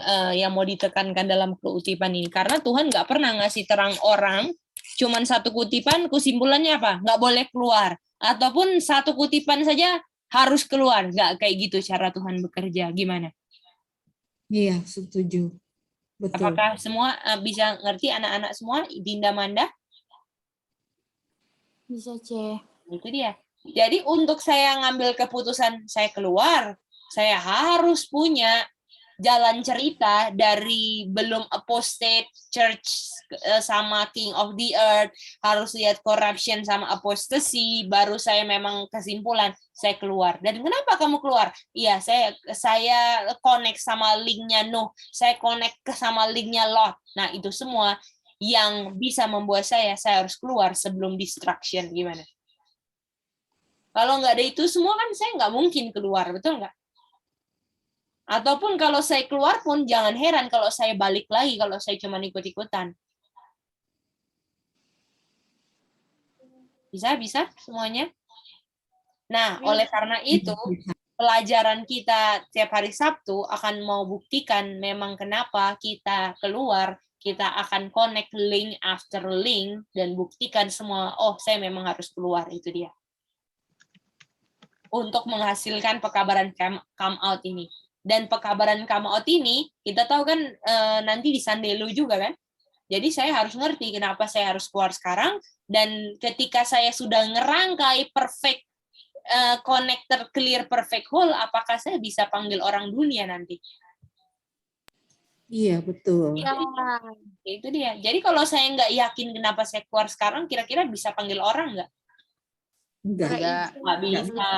mau ditekankan dalam kutipan ini, karena Tuhan nggak pernah ngasih terang orang cuman satu kutipan, kesimpulannya apa? Nggak boleh keluar, ataupun satu kutipan saja harus keluar. Nggak kayak gitu cara Tuhan bekerja. Gimana? Iya, setuju. Betul. Apakah semua bisa ngerti, anak-anak semua? Dinda, Manda? Bisa, C. Itu dia. Jadi untuk saya ngambil keputusan saya keluar, saya harus punya jalan cerita dari belum apostate church sama king of the earth, harus lihat corruption sama apostasy, baru saya memang kesimpulan saya keluar. Dan kenapa kamu keluar? Iya, saya connect sama linknya Nuh, saya connect sama linknya Lot. Nah, itu semua yang bisa membuat saya harus keluar sebelum destruction. Gimana? Kalau nggak ada itu semua kan saya nggak mungkin keluar, betul nggak? Ataupun kalau saya keluar pun jangan heran kalau saya balik lagi kalau saya cuma ikut-ikutan. Bisa semuanya? Nah, oleh karena itu, pelajaran kita tiap hari Sabtu akan mau buktikan memang kenapa kita keluar, kita akan connect link after link, dan buktikan semua, oh saya memang harus keluar, itu dia. Untuk menghasilkan pekabaran come out ini. Dan pekabaran come out ini, kita tahu kan nanti di Sandelo juga kan. Jadi saya harus ngerti kenapa saya harus keluar sekarang, dan ketika saya sudah ngerangkai perfect connector clear perfect whole, apakah saya bisa panggil orang dunia nanti? Iya, betul. Ya, itu dia. Jadi kalau saya nggak yakin kenapa saya keluar sekarang, kira-kira bisa panggil orang nggak? Nggak bisa.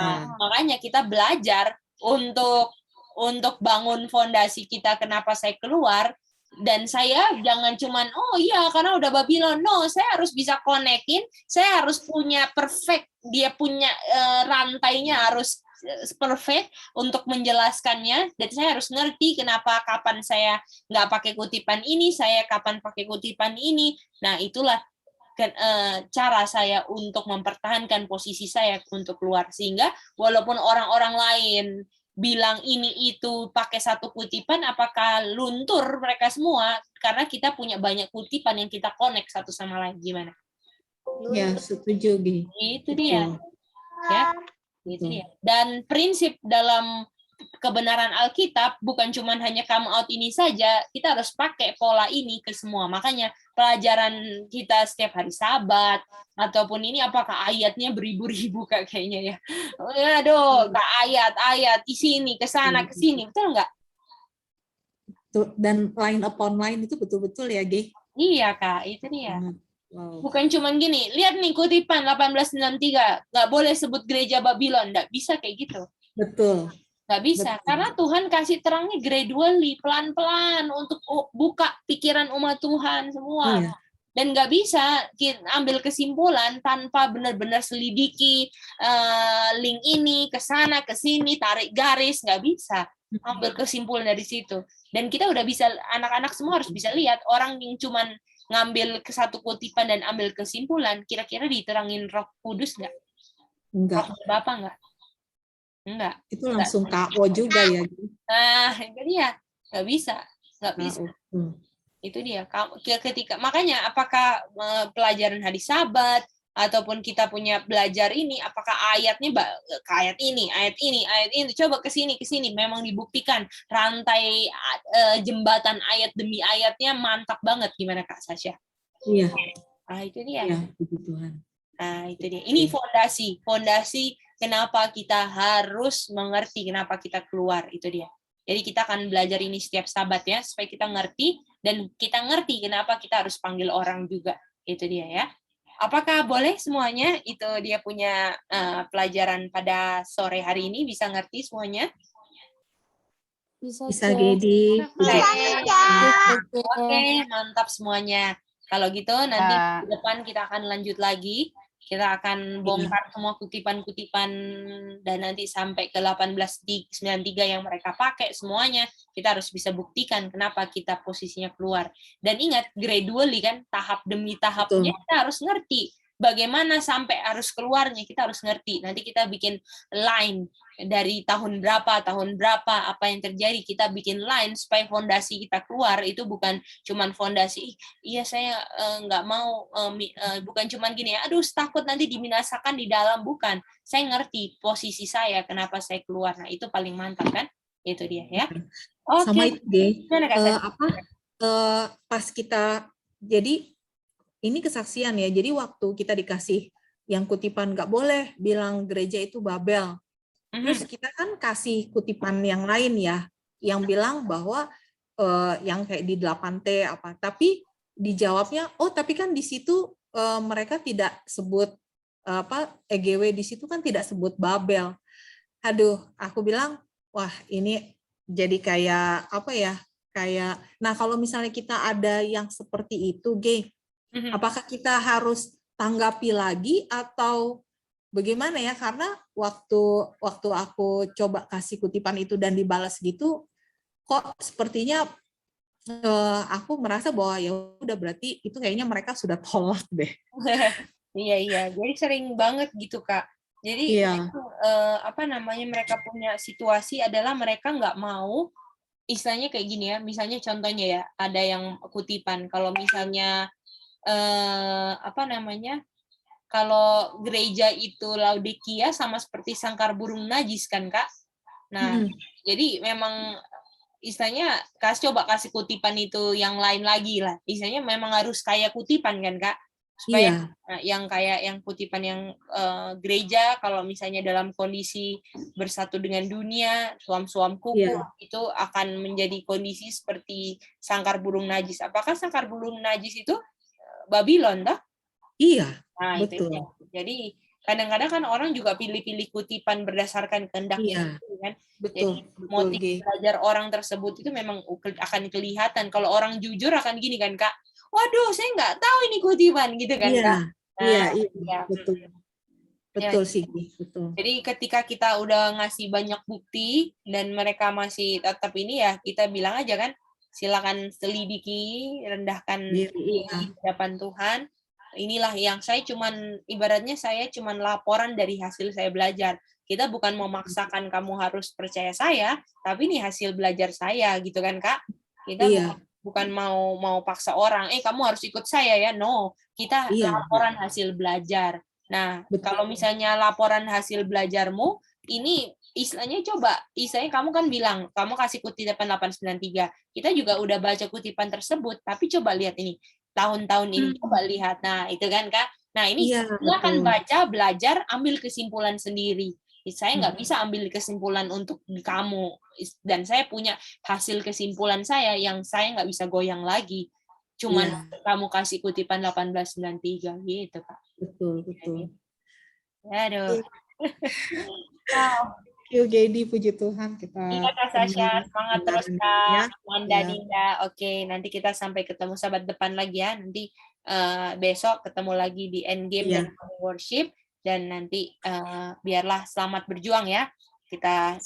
Makanya kita belajar untuk bangun fondasi kita kenapa saya keluar, dan saya jangan cuman oh iya karena udah Babylon, no, saya harus bisa konekin, saya harus punya perfect, dia punya rantainya harus perfect untuk menjelaskannya, dan saya harus ngerti kenapa kapan saya nggak pakai kutipan ini, saya kapan pakai kutipan ini. Nah, itulah cara saya untuk mempertahankan posisi saya untuk keluar, sehingga walaupun orang-orang lain bilang ini itu pakai satu kutipan, apakah luntur mereka semua karena kita punya banyak kutipan yang kita connect satu sama lain. Gimana? Ya, setuju, Gi. Itu dia. Ya, itu dia. Dan prinsip dalam kebenaran Alkitab bukan cuma hanya come out ini saja, kita harus pakai pola ini ke semua. Makanya pelajaran kita setiap hari Sabat ataupun ini, apakah ayatnya beribu-ribu kayaknya ya. Aduh, ayat di sini ke sana ke sini, betul nggak? Dan line upon line itu betul-betul ya, Gi? Iya, Kak, itu dia. Wow. Bukan cuma gini, lihat nih kutipan 1863, nggak boleh sebut gereja Babylon, nggak bisa kayak gitu. Betul. Nggak bisa, karena Tuhan kasih terangnya gradually, pelan-pelan untuk buka pikiran umat Tuhan semua. Iya. Dan nggak bisa ambil kesimpulan tanpa benar-benar selidiki link ini, ke sana, ke sini, tarik garis, nggak bisa ambil kesimpulan dari situ. Dan kita udah bisa, anak-anak semua harus bisa lihat, orang yang cuman ngambil ke satu kutipan dan ambil kesimpulan, kira-kira diterangin Roh Kudus nggak? Enggak. Bapak nggak? Enggak. Itu langsung KO juga ya. Nah, itu dia. Nggak bisa. Itu dia. Ketika, makanya apakah pelajaran hari Sabat, ataupun kita punya belajar ini, apakah ayatnya ke ayat ini, coba ke sini, memang dibuktikan rantai jembatan ayat demi ayatnya mantap banget. Gimana Kak Sasha? Iya. Ah, itu dia. Iya, puji Tuhan. Nah, itu dia. Ini fondasi kenapa kita harus mengerti kenapa kita keluar, itu dia. Jadi kita akan belajar ini setiap Sabat ya, supaya kita ngerti, dan kita ngerti kenapa kita harus panggil orang juga. Itu dia ya. Apakah boleh semuanya? Itu dia punya pelajaran pada sore hari ini, bisa ngerti semuanya? Bisa, Gedi. Oke, mantap semuanya. Kalau gitu nanti ke depan kita akan lanjut lagi. Kita akan bongkar semua kutipan-kutipan dan nanti sampai ke 1893 yang mereka pakai semuanya. Kita harus bisa buktikan kenapa kita posisinya keluar. Dan ingat, gradually kan, tahap demi tahapnya kita harus ngerti. Bagaimana sampai harus keluarnya, kita harus ngerti. Nanti kita bikin line dari tahun berapa, apa yang terjadi, kita bikin line supaya fondasi kita keluar itu bukan cuman fondasi, iya saya nggak mau, bukan cuman gini, aduh takut nanti dibinasakan di dalam, bukan. Saya ngerti posisi saya, kenapa saya keluar. Nah, itu paling mantap kan? Itu dia ya. Oke. Sama itu deh, pas kita, jadi ini kesaksian ya, jadi waktu kita dikasih yang kutipan nggak boleh bilang gereja itu Babel, terus kita kan kasih kutipan yang lain ya, yang bilang bahwa yang kayak di 8T apa, tapi dijawabnya, oh tapi kan di situ mereka tidak sebut EGW di situ kan tidak sebut Babel. Aduh, aku bilang, wah ini jadi kayak apa ya? Kayak, nah kalau misalnya kita ada yang seperti itu, apakah kita harus tanggapi lagi atau bagaimana ya? Karena waktu aku coba kasih kutipan itu dan dibalas gitu, kok sepertinya aku merasa bahwa ya udah berarti itu kayaknya mereka sudah tolak deh. Iya. Jadi sering banget gitu, Kak. Jadi mereka punya situasi adalah mereka nggak mau, istilahnya kayak gini ya, misalnya contohnya ya, ada yang kutipan, kalau misalnya kalau gereja itu Laodikia sama seperti sangkar burung najis kan, Kak. Nah, jadi memang istilahnya coba kasih kutipan itu yang lain lagi lah. Istilahnya memang harus kayak kutipan kan, Kak. Supaya yang kayak yang kutipan yang gereja kalau misalnya dalam kondisi bersatu dengan dunia, suam-suam kuku itu akan menjadi kondisi seperti sangkar burung najis. Apakah sangkar burung najis itu Babylon, toh? Iya. Nah, betul. itu ya. Jadi kadang-kadang kan orang juga pilih-pilih kutipan berdasarkan kehendaknya, kan? Betul. Jadi motif belajar orang tersebut itu memang akan kelihatan. Kalau orang jujur akan gini kan, Kak. Waduh, saya nggak tahu ini kutipan gitu kan, Kak. Iya, betul. Betul sih, betul. Jadi ketika kita udah ngasih banyak bukti dan mereka masih tetap ini ya, kita bilang aja kan, silakan selidiki, rendahkan diri di hadapan Tuhan. Inilah yang ibaratnya saya cuman laporan dari hasil saya belajar. Kita bukan memaksakan kamu harus percaya saya, tapi ini hasil belajar saya gitu kan, Kak. Kita bukan mau paksa orang, kamu harus ikut saya ya. No, kita laporan hasil belajar. Nah, kalau misalnya laporan hasil belajarmu, ini istilahnya kamu kan bilang, kamu kasih kutipan 893. Kita juga udah baca kutipan tersebut, tapi coba lihat ini, tahun-tahun ini, coba lihat. Nah, itu kan, Kak. Nah, ini silakan baca, belajar, ambil kesimpulan sendiri. Saya nggak bisa ambil kesimpulan untuk kamu, dan saya punya hasil kesimpulan saya yang saya nggak bisa goyang lagi. Cuman kamu kasih kutipan 1893 gitu, Kak. Betul. Aduh. Jadi puji Tuhan kita. Iya, Kak Sasha, semangat terus, Kak. Dinda. Oke, nanti kita sampai ketemu sahabat depan lagi ya. Nanti besok ketemu lagi di Endgame dan Worship. Dan nanti biarlah selamat berjuang ya. Kita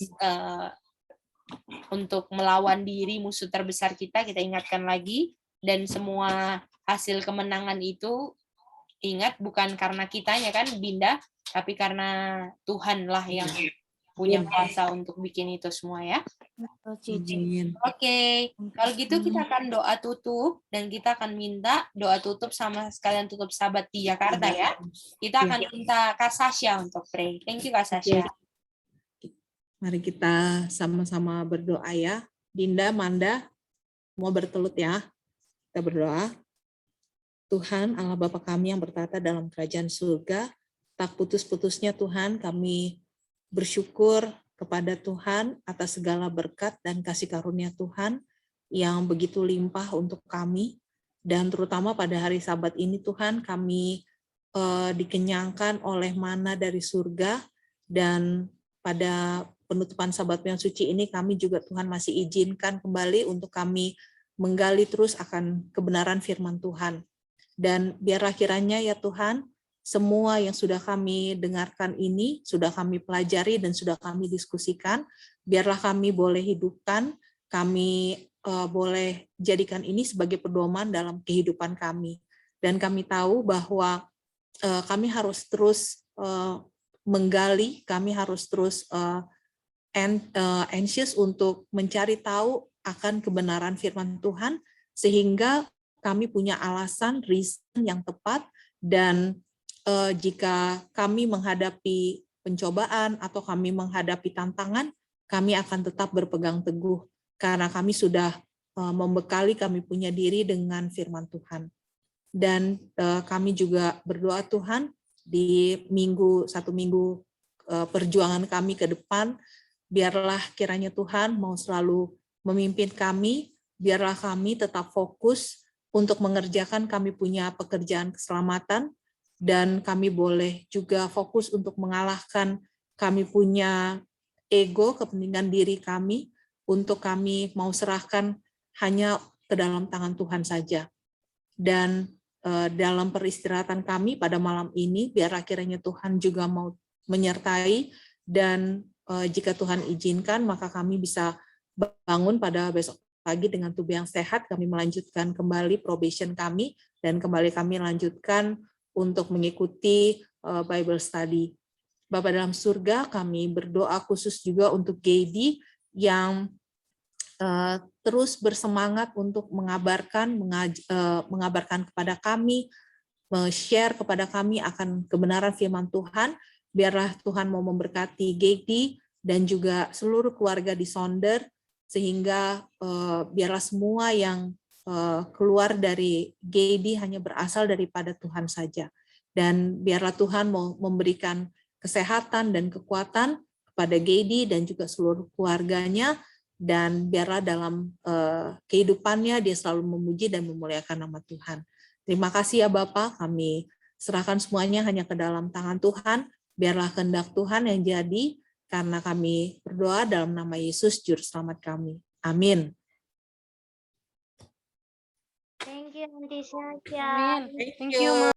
untuk melawan diri musuh terbesar kita ingatkan lagi. Dan semua hasil kemenangan itu, ingat, bukan karena kitanya kan, Binda, tapi karena Tuhanlah yang punya kuasa untuk bikin itu semua ya. Oke, kalau gitu kita akan doa tutup dan kita akan minta doa tutup sama sekalian tutup sahabat di Jakarta ya. Kita akan minta Kak Sasha untuk pray. Thank you, Kak Sasha. Mari kita sama-sama berdoa ya. Dinda, Manda, mau bertelut ya. Kita berdoa. Tuhan Allah Bapa kami yang bertata dalam kerajaan surga, tak putus-putusnya Tuhan kami bersyukur kepada Tuhan atas segala berkat dan kasih karunia Tuhan yang begitu limpah untuk kami, dan terutama pada hari Sabat ini Tuhan kami dikenyangkan oleh mana dari surga, dan pada penutupan Sabat yang suci ini kami juga Tuhan masih izinkan kembali untuk kami menggali terus akan kebenaran firman Tuhan. Dan biarlah kiranya ya Tuhan, semua yang sudah kami dengarkan ini, sudah kami pelajari dan sudah kami diskusikan, biarlah kami boleh hidupkan, kami boleh jadikan ini sebagai pedoman dalam kehidupan kami. Dan kami tahu bahwa kami harus terus menggali, kami harus terus anxious untuk mencari tahu akan kebenaran firman Tuhan, sehingga kami punya alasan, reason yang tepat, dan jika kami menghadapi pencobaan atau kami menghadapi tantangan, kami akan tetap berpegang teguh karena kami sudah membekali kami punya diri dengan firman Tuhan. Dan kami juga berdoa Tuhan di satu minggu perjuangan kami ke depan, biarlah kiranya Tuhan mau selalu memimpin kami, biarlah kami tetap fokus untuk mengerjakan kami punya pekerjaan keselamatan, dan kami boleh juga fokus untuk mengalahkan kami punya ego, kepentingan diri kami, untuk kami mau serahkan hanya ke dalam tangan Tuhan saja. Dan dalam peristirahatan kami pada malam ini, biar akhirnya Tuhan juga mau menyertai, dan jika Tuhan izinkan, maka kami bisa bangun pada besok pagi dengan tubuh yang sehat, kami melanjutkan kembali probation kami, dan kembali kami lanjutkan untuk mengikuti Bible study. Bapa dalam surga, kami berdoa khusus juga untuk Gedi yang terus bersemangat untuk mengabarkan kepada kami, share kepada kami akan kebenaran firman Tuhan. Biarlah Tuhan mau memberkati Gedi dan juga seluruh keluarga di Sonder, sehingga biarlah semua yang keluar dari Gedi hanya berasal daripada Tuhan saja. Dan biarlah Tuhan mau memberikan kesehatan dan kekuatan kepada Gedi dan juga seluruh keluarganya, dan biarlah dalam kehidupannya dia selalu memuji dan memuliakan nama Tuhan. Terima kasih ya Bapa, kami serahkan semuanya hanya ke dalam tangan Tuhan. Biarlah kehendak Tuhan yang jadi, karena kami berdoa dalam nama Yesus Juru Selamat kami. Amin. Thank you, Auntie Sasha. Amin. Thank you.